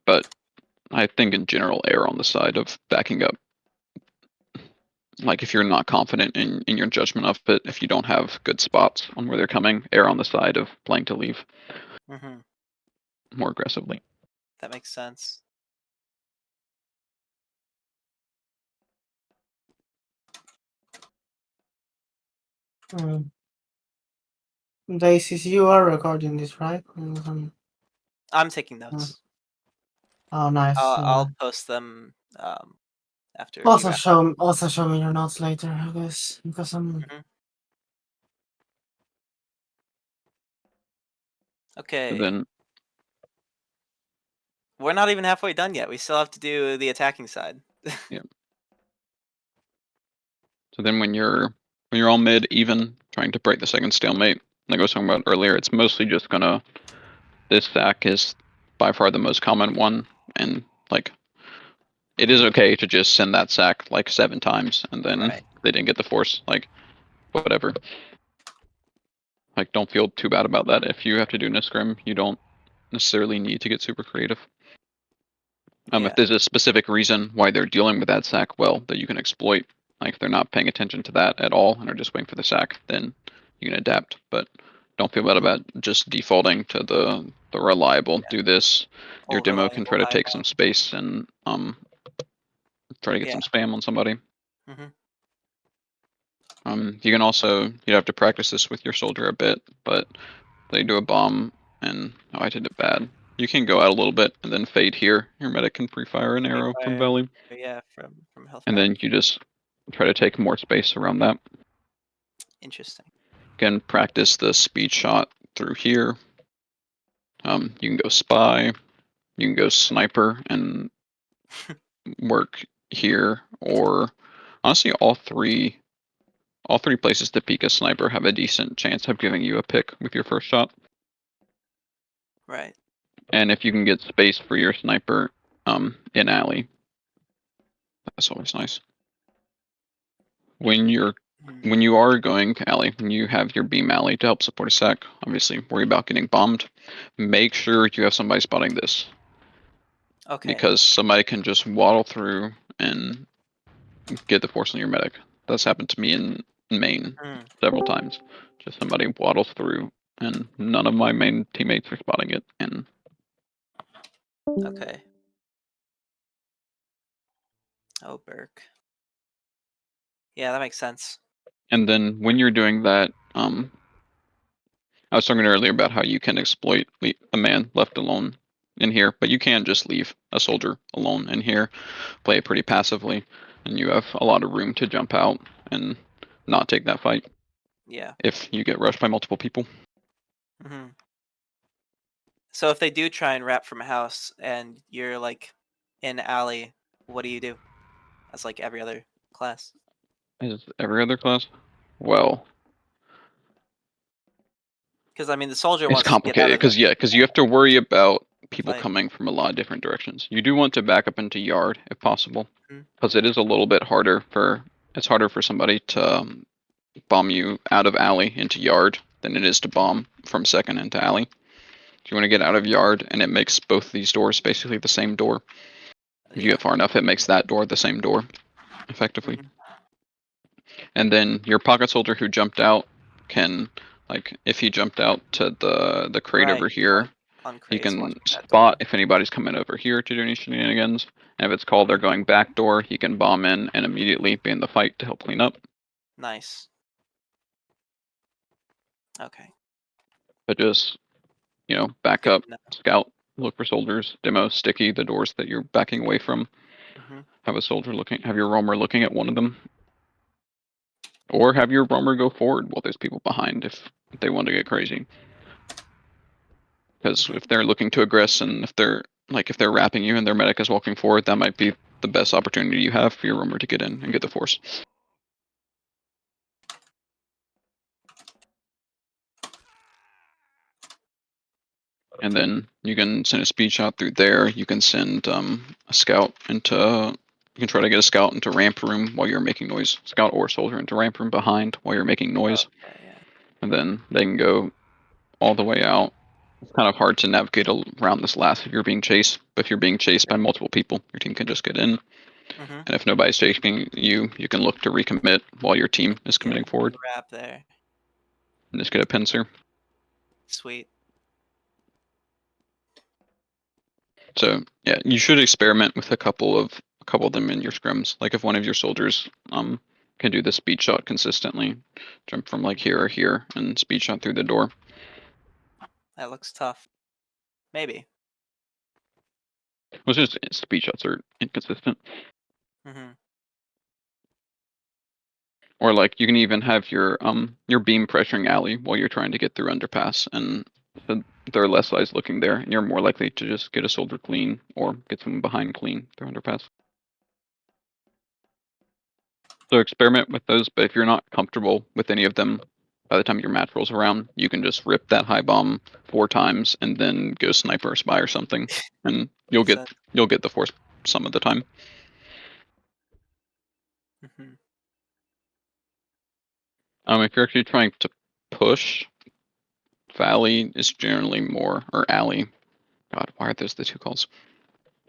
But I think in general, err on the side of backing up. Like if you're not confident in your judgment of it, if you don't have good spots on where they're coming, err on the side of playing to leave Mm-hmm. more aggressively. That makes sense. Daisies, you are recording this, right? I'm taking notes. Oh, nice. I'll post them after we wrap. Also show me your notes later, I guess, because I'm. Mhm. So Okay. then We're not even halfway done yet. We still have to do the attacking side. yeah. So then when you're all mid even trying to break the second stalemate, like I was talking about earlier, it's mostly just gonna this sack is by far the most common one, and like it is Mhm. okay to just send that sack like 7 times and then Right. they didn't get the force, like whatever. Like don't feel too bad about that. If you have to do Niscrim, you don't necessarily need to get super creative. If Yeah. there's a specific reason why they're dealing with that sack well that you can exploit, like if they're not paying attention to that at all and are just waiting for the sack, then you can adapt. But don't feel bad about just defaulting to the reliable. Yeah. Do this. Your Old demo can reliable try to take hideout. some space and try to get Yeah. some spam on somebody. Mhm. You can also you have to practice this with your soldier a bit, but they do a bomb and I did it bad. You can go out a little bit and then fade here. Your medic can pre-fire an Free arrow from fire. belly. Yeah. From health And pad. then you just try to take more space around that. Interesting. You can practice the speed shot through here. You can go spy, you can go sniper and work here, or honestly all three places to peek a sniper have a decent chance of giving you a pick with your first shot. Right. And if you can get space for your sniper in alley, that's always nice. When you are going to alley, when you have your beam alley to help support a sack, obviously worry about getting bombed. Make sure you have somebody spotting this, Okay. because somebody can just waddle through and get the force on your medic. That's happened to me in main several times. Just somebody waddles through, and none of my main teammates are spotting it. And Okay. Oh, Burke. Yeah, that makes sense. and then when you're doing that, I was talking earlier about how you can exploit a man left alone in here, but you can just leave a soldier alone in here, play it pretty passively, and you have a lot of room to jump out and not take that fight Yeah. if you get rushed by multiple people. hmm So if they do try and wrap from a house and you're like in alley, what do you do? As like every other class. Is every other class? Well, Because I mean, the soldier it's wants to get out complicated of the because you have to worry about people fight. coming from a lot of different directions. You do want to back up into yard if possible, Mhm. because it is a little bit harder for somebody to bomb you out of alley into yard than it is to bomb from second into alley. You want to get out of yard, and it makes both these doors basically the same door. If you Yeah. get far enough, it makes that door the same door, effectively. Mhm. And then your pocket soldier who jumped out can, like, if he jumped out to the crate Right. over He's here, on he craze can watching that door. spot if anybody's coming over here to do any shenanigans. And if it's called they're going back door, he can bomb in and immediately be in the fight to help clean up. Nice. Okay. But just, back Good up, to know. scout, look for soldiers, demo, sticky, the doors that you're backing away from. hmm Have your roamer looking at one of them. Or have your roamer go forward while there's people behind if they want to get crazy. Because hmm if they're looking to aggress and if they're wrapping you and their medic is walking forward, that might be the best opportunity you have for your roamer to get in and get the force. And then you can send a speed shot through there. You can send a scout into. You can try to get a scout into ramp room while you're making noise. Scout or soldier into ramp room behind while you're making noise. Okay. Yeah. And then they can go all the way out. It's kind of hard to navigate around this last if you're being chased. But if you're being chased by multiple people, your team can just get in. hmm And if nobody's chasing you, you can look to recommit while your team is committing forward Wrap there. and just get a pincer. Sweet. So yeah, you should experiment with a couple of them in your scrims. Like if one of your soldiers can do the speed shot consistently, jump from like here or here and speed shot through the door. That looks tough. Maybe. Well, it's just speed shots are inconsistent. hmm Or like you can even have your beam pressuring alley while you're trying to get through underpass, and so they're less eyes looking there, and you're more likely to just get a soldier clean or get someone behind clean through underpass. So experiment with those, but if you're not comfortable with any of them, by the time your match rolls around, you can just rip that high bomb 4 times and then go sniper or spy or something, and you'll Makes get sense. the force some of the time. hmm If you're actually trying to push, Valley is generally more, or Alley. God, why are those the two calls?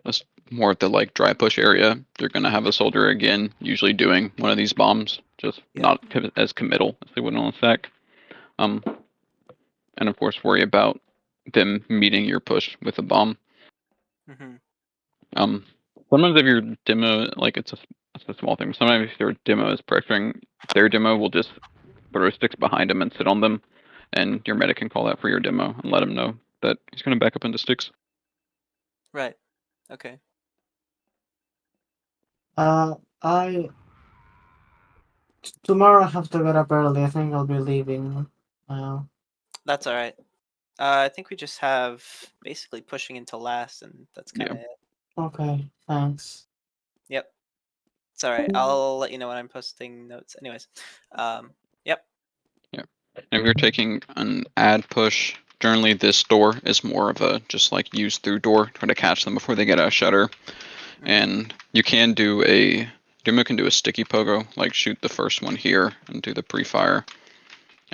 That's more of the like dry push area. They're gonna have a soldier again, usually doing one of these bombs, just Yep. not as committal as they would on a stack. Um, and of course worry about them meeting your push with a bomb. hmm Um, sometimes if your demo, like it's a small thing. Sometimes if your demo is pressuring, their demo will just throw sticks behind them and sit on them, and your medic can call out for your demo and let him know that he's gonna back up into sticks. Right. Okay. I tomorrow I have to get up early. I think I'll be leaving. Uh, That's all right. I think we just have basically pushing into last, and that's kind Yeah. of it. okay, thanks. Yep. It's all right. I'll let you know when I'm posting notes. Anyways. Yep. Yeah. And if you're taking an ad push, generally this door is more of a just like use through door, try to catch them before they get out of shutter. And you can do Demo can do a sticky pogo, like shoot the first one here and do the pre-fire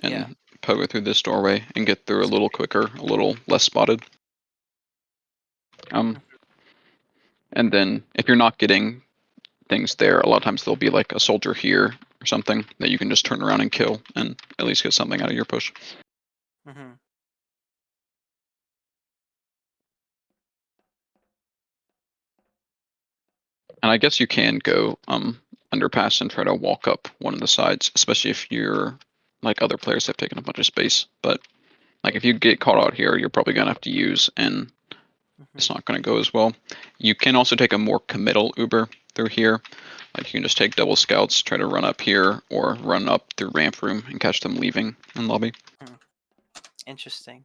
and Yeah. pogo through this doorway and get through a little quicker, a little less spotted. And then if you're not getting things there, a lot of times there'll be like a soldier here or something that you can just turn around and kill and at least get something out of your push. Mm-hmm. And I guess you can go underpass and try to walk up one of the sides, especially if you're like other players have taken a bunch of space. But like if you get caught out here, you're probably gonna have to use, and it's not gonna go as well. You can also take a more committal Uber through here. Like you can just take double scouts, try to run up here, or run up through ramp room and catch them leaving in lobby. Interesting.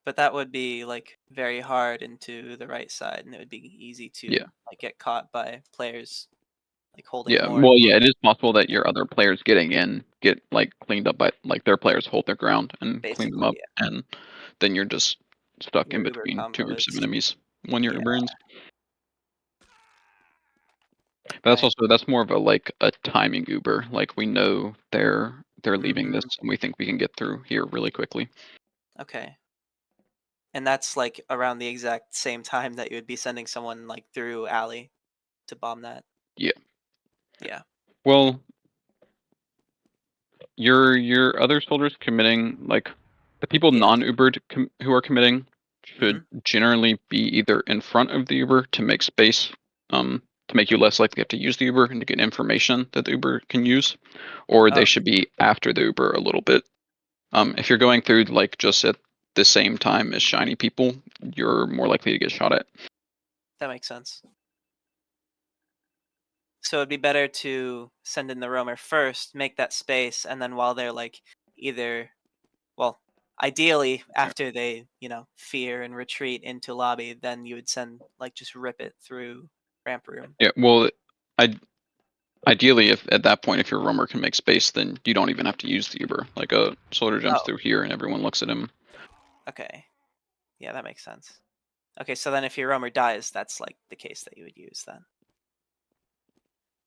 But that would be like very hard into the right side, and it would be easy to like get caught by players like holding Yeah, more. well, yeah, it is possible that your other players getting in get like cleaned up by like their players hold their ground and clean them Basically, up, and then you're just stuck Your in Uber between two combo groups of is enemies when you're yeah, Uber ends. But right. that's more of a like a timing Uber. Like we know they're leaving this, and we think we can get through here really quickly. Okay. And that's like around the exact same time that you would be sending someone like through alley to bomb that. Yeah. Yeah. Well, your other soldiers committing, like the people Yeah. non-Ubered who are committing should generally be either in front of the Uber to make space, to make you less likely to have to use the Uber and to get information that the Uber can use, or they Oh, should be after the Uber a little bit. If you're going through like just at the same time as shiny people, you're more likely to get shot at. that makes sense. So it'd be better to send in the roamer first, make that space, and then while they're like either, well, ideally after they, fear and retreat into lobby, then you would send like just rip it through ramp room. Yeah, well, I ideally, if at that point, if your roamer can make space, then you don't even have to use the Uber. Like a soldier jumps Oh, through here and everyone looks at him. okay. Yeah, that makes sense. Okay, so then if your roamer dies, that's like the case that you would use then.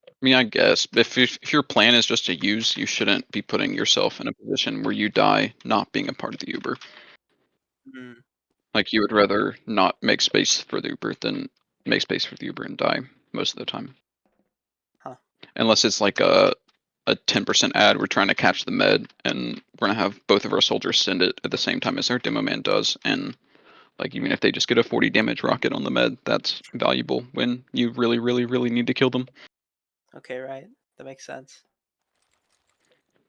I mean, I guess if your plan is just to use, you shouldn't be putting yourself in a position where you die not being a part of the Uber. Mm, Like you would rather not make space for the Uber than make space for the Uber and die most of the time. Huh. Unless it's like a 10% ad, we're trying to catch the med, and we're gonna have both of our soldiers send it at the same time as our demo man does, and like even if they just get a 40 damage rocket on the med, that's valuable when you really, really, really need to kill them. Okay, right. That makes sense.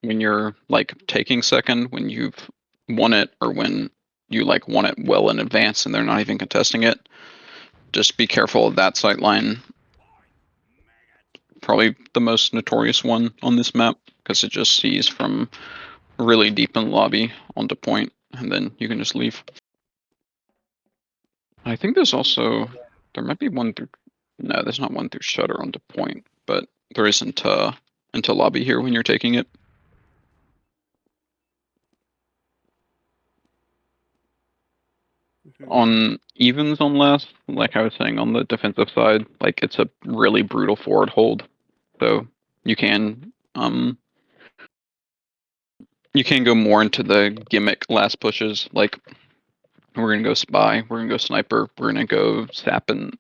When you're like taking second, when you've won it, or when you like won it well in advance and they're not even contesting it, just be careful of that sight line. Probably the most notorious one on this map because it just sees from really deep in the lobby onto point, and then you can just leave. I think there's also there might be one through. No, there's not one through shutter onto point, but there isn't into lobby here when you're taking it. On evens on last, like I was saying on the defensive side, like it's a really brutal forward hold. So you can go more into the gimmick last pushes, like we're gonna go spy, we're gonna go sniper, we're gonna go sap, and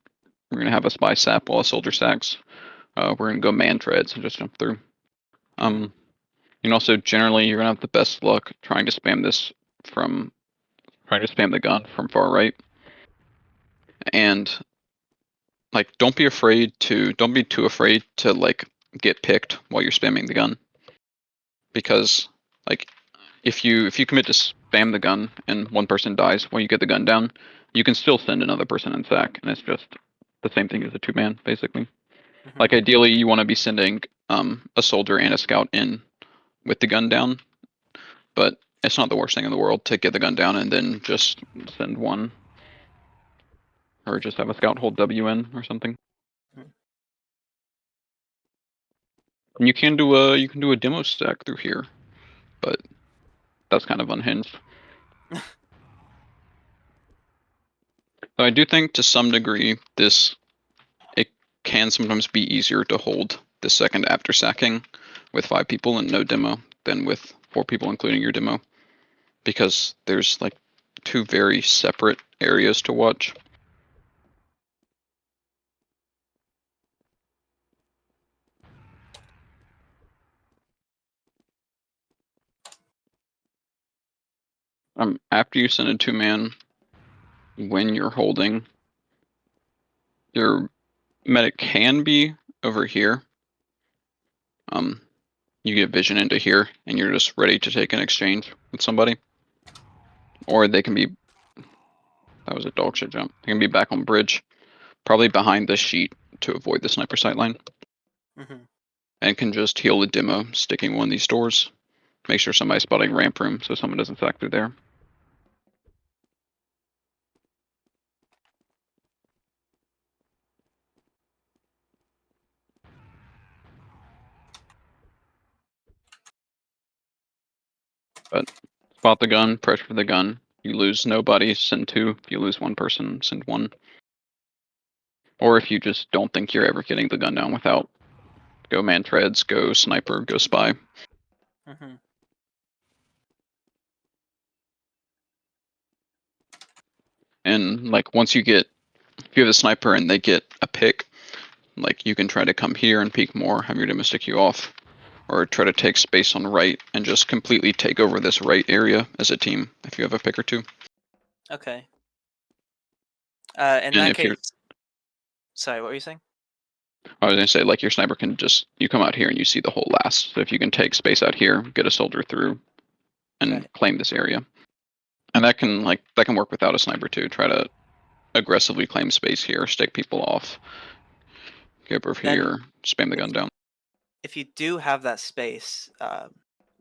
we're gonna have a spy sap while a soldier sacks. We're gonna go man treads and just jump through. And also generally you're gonna have the best luck trying to spam the gun from far right. And like don't be too afraid to like get picked while you're spamming the gun. Because like if you commit to spam the gun and one person dies while you get the gun down, you can still send another person in sack, and it's just the same thing as a 2-man, basically. Like ideally you want to be sending a soldier and a scout in with the gun down, but it's not the worst thing in the world to get the gun down and then just send one, or just have a scout hold WN or something. And you can do a demo stack through here, but that's kind of unhinged. So I do think to some degree it can sometimes be easier to hold the second after sacking with 5 people and no demo than with 4 people including your demo, because there's like 2 very separate areas to watch. After you send a 2-man, when you're holding, your medic can be over here. You get vision into here, and you're just ready to take an exchange with somebody. Or they can be. That was a dog shit jump. They can be back on bridge, probably behind the sheet to avoid the sniper sight line, and can just heal the demo, sticking one of these doors. Make sure somebody's spotting ramp room so someone doesn't sack through there. But spot the gun, pressure the gun. You lose nobody, send 2. If you lose 1 person, send 1. Or if you just don't think you're ever getting the gun down without, go man treads, go sniper, go spy. And like once you get, if you have a sniper and they get a pick, like you can try to come here and peek more, have your demo stick you off, or try to take space on right and just completely take over this right area as a team if you have a pick or 2. Okay. In And that if case, you're, sorry, what were you saying? I was gonna say like your sniper can just, you come out here and you see the whole last. So if you can take space out here, get a soldier through, and Right. claim this area. And that can work without a sniper too. Try to aggressively claim space here, stick people off, get over Then here, spam the gun down. if you do have that space,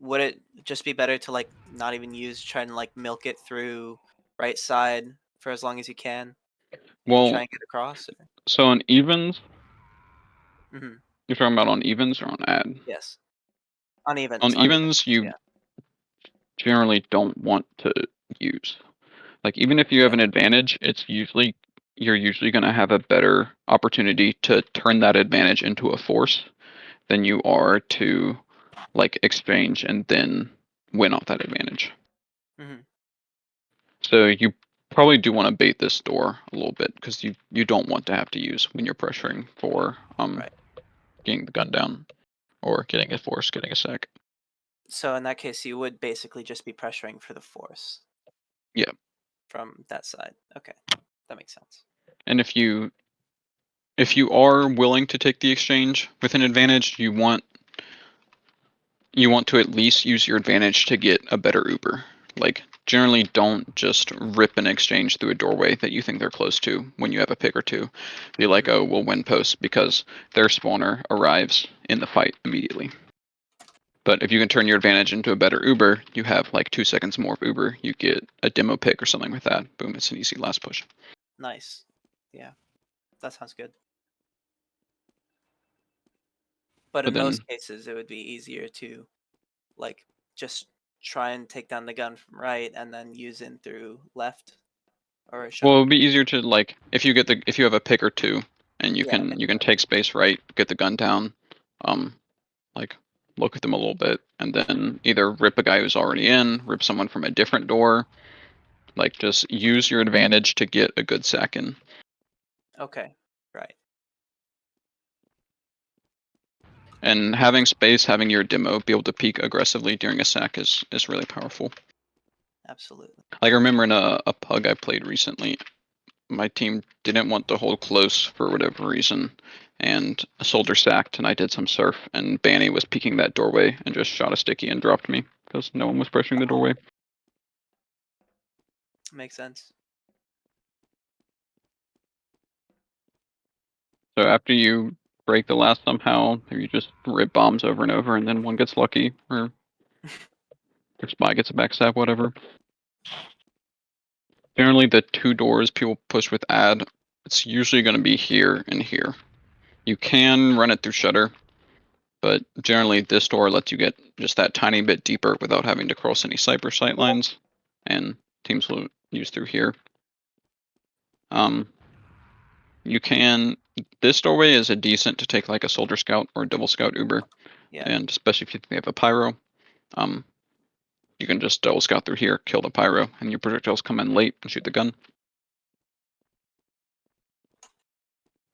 would it just be better to like not even try and like milk it through right side for as long as you can, and try Well, and get across? so on evens, Mm-hmm. you're talking about on evens or on ad? Yes. Uneven. On evens, you Yeah. generally don't want to use. Like even if you have Okay. an advantage, you're usually going to have a better opportunity to turn that advantage into a force than you are to like exchange and then win off that advantage. Mm-hmm. So you probably do want to bait this door a little bit because you don't want to have to use when you're pressuring for Right. getting the gun down or getting a force, getting a sec. So in that case, you would basically just be pressuring for the force. Yeah. From that side. Okay, that makes sense. And if you are willing to take the exchange with an advantage, you want to at least use your advantage to get a better Uber. Like generally don't just rip an exchange through a doorway that you think they're close to when you have a pick or 2. Be like, oh, we'll win post because their spawner arrives in the fight immediately. But if you can turn your advantage into a better Uber, you have like 2 seconds more of Uber. You get a demo pick or something like that. Boom, it's an easy last push. Nice. Yeah, that sounds good. But But in then, most cases, it would be easier to like just try and take down the gun from right and then use in through left or a well, it shell. would be easier to like if you have a pick or 2 and you Yeah. can Okay. take space right, get the gun down, like look at them a little bit, and then either rip a guy who's already in, rip someone from a different door, like just use your advantage to get a good sack in. Okay. Right. And having space, having your demo be able to peek aggressively during a sack is really powerful. Absolutely. Like I remember in a pug I played recently, my team didn't want to hold close for whatever reason, and a soldier sacked, and I did some surf, and Banny was peeking that doorway and just shot a sticky and dropped me because no one was pressuring the doorway. Makes sense. So after you break the last somehow, you just rip bombs over and over, and then one gets lucky, or their spy gets a backstab, whatever. Generally, the 2 doors people push with add, it's usually going to be here and here. You can run it through shutter, but generally this door lets you get just that tiny bit deeper without having to cross any cyber sight lines, and teams will use through here. You can, this doorway is a decent to take like a soldier scout or a double scout Uber, Yeah. and especially if you think they have a pyro, you can just double scout through here, kill the pyro, and your projectiles come in late and shoot the gun.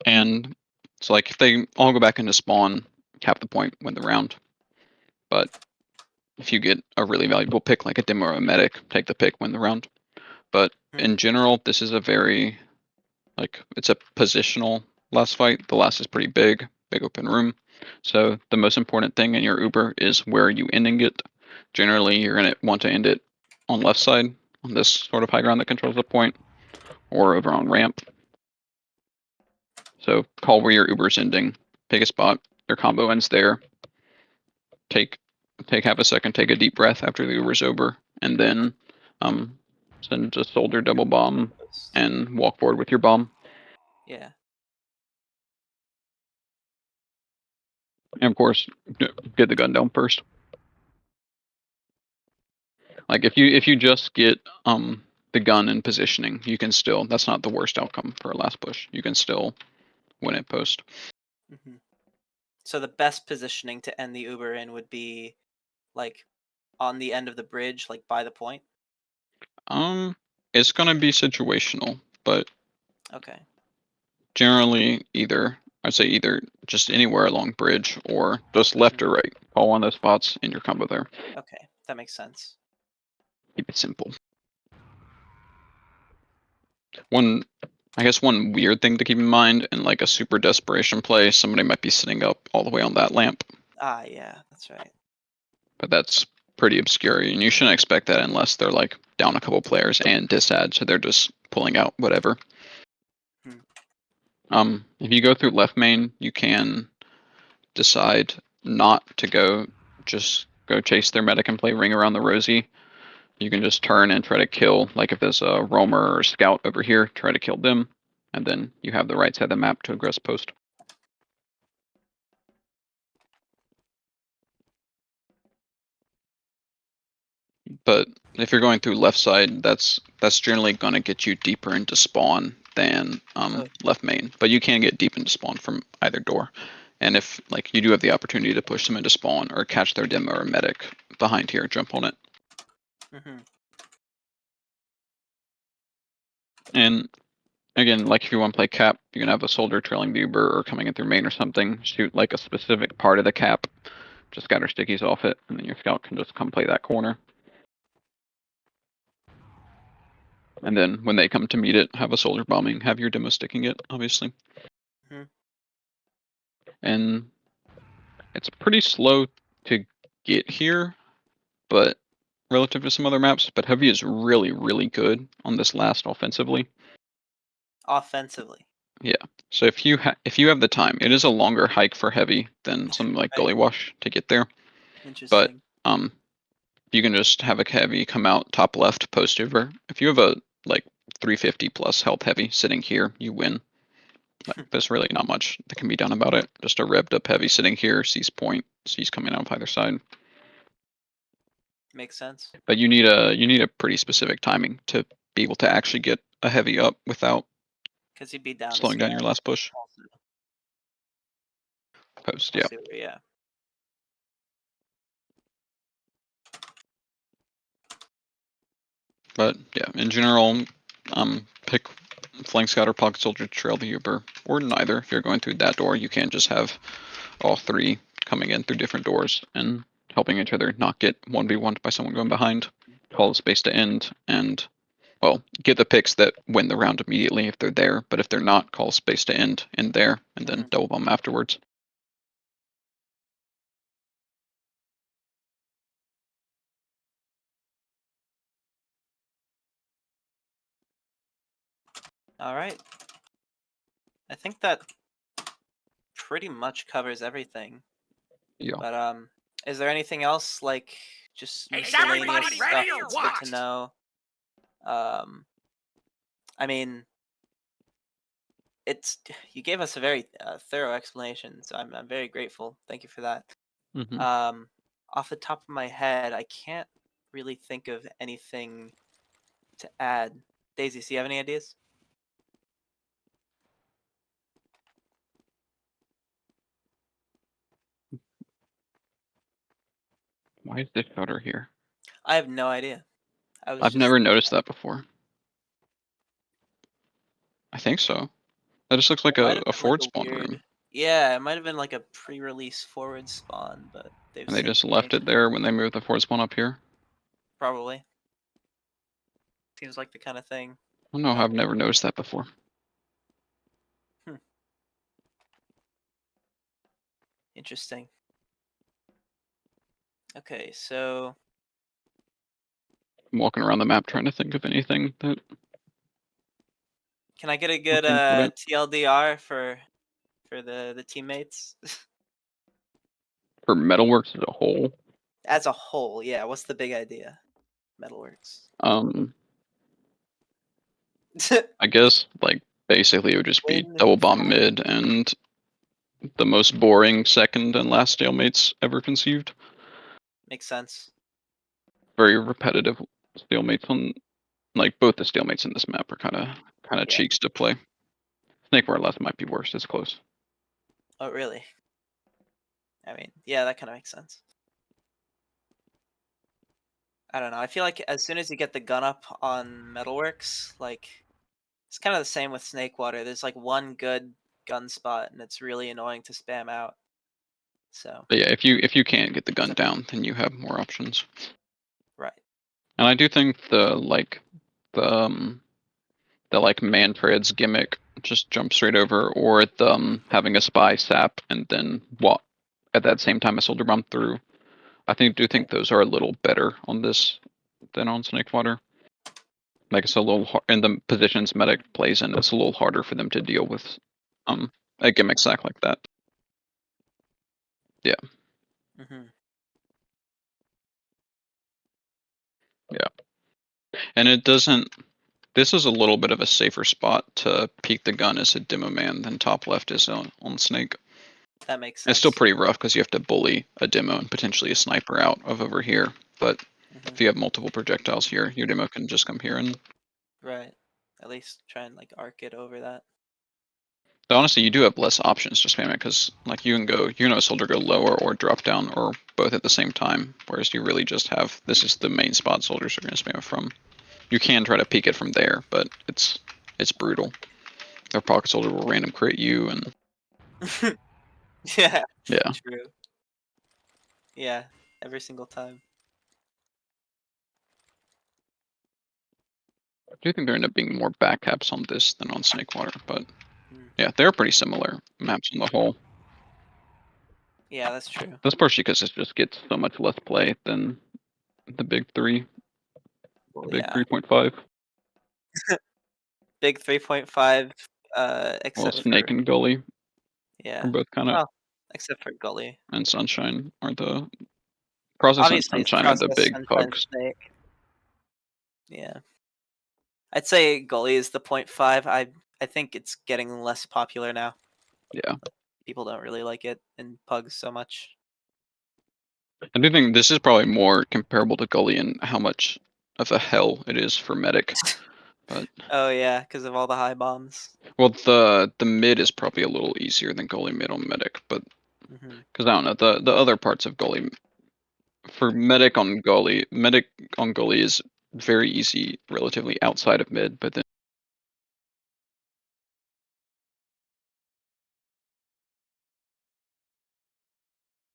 And so like if they all go back into spawn, half the point, win the round. But if you get a really valuable pick like a demo or a medic, take the pick, win the round. But in general, this is a very, like, it's a positional last fight. The last is pretty big open room. So the most important thing in your Uber is where you ending it. Generally, you're going to want to end it on left side, on this sort of high ground that controls the point, or over on ramp. So call where your Uber's ending, pick a spot, your combo ends there. Take half a second, take a deep breath after the Uber's over, and then send a soldier double bomb and walk forward with your bomb. Yeah. And of course, get the gun down first. Like if you just get the gun in positioning, you can still, that's not the worst outcome for a last push. You can still win it post. So the best positioning to end the Uber in would be like on the end of the bridge, like by the point. It's gonna be situational, but Okay. generally I'd say either just anywhere along bridge or just left or right. Call one of those spots in your combo there. Okay, that makes sense. Keep it simple. I guess one weird thing to keep in mind in like a super desperation play, somebody might be sitting up all the way on that lamp, Ah, yeah, that's right. but that's pretty obscure, and you shouldn't expect that unless they're like down a couple players and disad, so they're just pulling out whatever. If you go through left main, you can decide not to go, just go chase their medic and play ring around the rosy. You can just turn and try to kill, like if there's a roamer or scout over here, try to kill them, and then you have the right side of the map to aggress post. But if you're going through left side, that's generally going to get you deeper into spawn than left main. But you can get deep into spawn from either door. And if like you do have the opportunity to push them into spawn or catch their demo or medic behind here, jump on it. And again, like if you want to play cap, you can have a soldier trailing the Uber or coming in through main or something, shoot like a specific part of the cap, just scatter stickies off it, and then your scout can just come play that corner. And then when they come to meet it, have a soldier bombing, have your demo sticking it, obviously. And it's pretty slow to get here, but relative to some other maps, but heavy is really, really good on this last offensively. Offensively. Yeah. So if you have the time, it is a longer hike for heavy than something like Gully Wash to get there. Interesting. But you can just have a heavy come out top left post over. If you have a like 350 plus health heavy sitting here, you win. Like, there's really not much that can be done about it. Just a revved up heavy sitting here, sees point, sees coming out of either side. Makes sense. But you need a pretty specific timing to be able to actually get a heavy up without Because he'd be down. slowing down your last push. Post, yeah. Yeah. But yeah, in general, pick flank scout or pocket soldier to trail the Uber, or neither. If you're going through that door, you can just have all three coming in through different doors and helping each other not get 1v1'd by someone going behind. Call the space to end, and well, get the picks that win the round immediately if they're there. But if they're not, call space to end in there, and then double bomb afterwards. All right. I think that pretty much covers everything. Yeah. But is there anything else like just Is miscellaneous everybody stuff ready or that's what? good to know? I mean, you gave us a very thorough explanation, so I'm very grateful. Thank you for that. Off the top of my head, I can't really think of anything to add. Daisy, do you have any ideas? Why is this shutter here? I have no idea. I've never noticed that before. I think so. That just looks like a forward spawn room. Yeah, it might have been like a pre-release forward spawn, but they've And they synced just the left game. it there when they moved the fort spawn up here. Probably. Seems like the kind of thing. I don't know, No. I've never noticed that before. Interesting. Okay, so I'm walking around the map trying to think of anything that can I get a good important. TLDR for the teammates? For Metalworks as a whole. As a whole, yeah. What's the big idea? Metalworks. I guess like basically it would just be Win double bomb five. mid and the most boring second and last stalemates ever conceived. Makes sense. Very repetitive stalemates on like both the stalemates in this map are kinda Yeah. cheeks to play. Snake War left might be worse, it's close. Oh, really? I mean, yeah, that kind of makes sense. I don't know. I feel like as soon as you get the gun up on Metalworks, like it's kind of the same with Snakewater. There's like one good gun spot, and it's really annoying to spam out. So But yeah, if you can't get the gun down, then you have more options. right. And I do think the like Manfred's gimmick, just jump straight over, or the having a spy sap and then walk at that same time a soldier bomb through. I do think those are a little better on this than on Snakewater. Like it's a little in the positions medic plays in, it's a little harder for them to deal with a gimmick sack like that. Yeah. Mm-hmm. Yeah. And it doesn't. This is a little bit of a safer spot to peek the gun as a demo man than top left is on Snake. That makes sense. It's still pretty rough because you have to bully a demo and potentially a sniper out of over here. But if you have multiple projectiles here, your demo can just come here and. Right. At least try and like arc it over that. But honestly, you do have less options to spam it because like you can have a soldier go lower or drop down or both at the same time. Whereas you really just have this is the main spot soldiers are going to spam it from. You can try to peek it from there, but it's brutal. Their pocket soldier will random crit you and. Yeah. Yeah. True. Yeah. Every single time. I do think there end up being more back caps on this than on Snakewater, but Mm. yeah, they're pretty similar maps on the whole. Yeah, that's true. That's partially because it just gets so much less play than the big three, the big Yeah. 3.5. Big 3.5. Well, Except Snake for and Gully yeah. are both kind of, Well, except for Gully. and Sunshine are the Process and Obviously, it's Sunshine are the Process, big Sunshine, pugs. Snake. Yeah. I'd say Gully is the 0.5. I think it's getting less popular now. Yeah, People don't really like it in pugs so much. I do think this is probably more comparable to Gully in how much of a hell it is for medic. But Oh yeah, because of all the high bombs. well, the mid is probably a little easier than Gully mid on medic, but because I don't know the other parts of Gully for medic on Gully is very easy relatively outside of mid, but then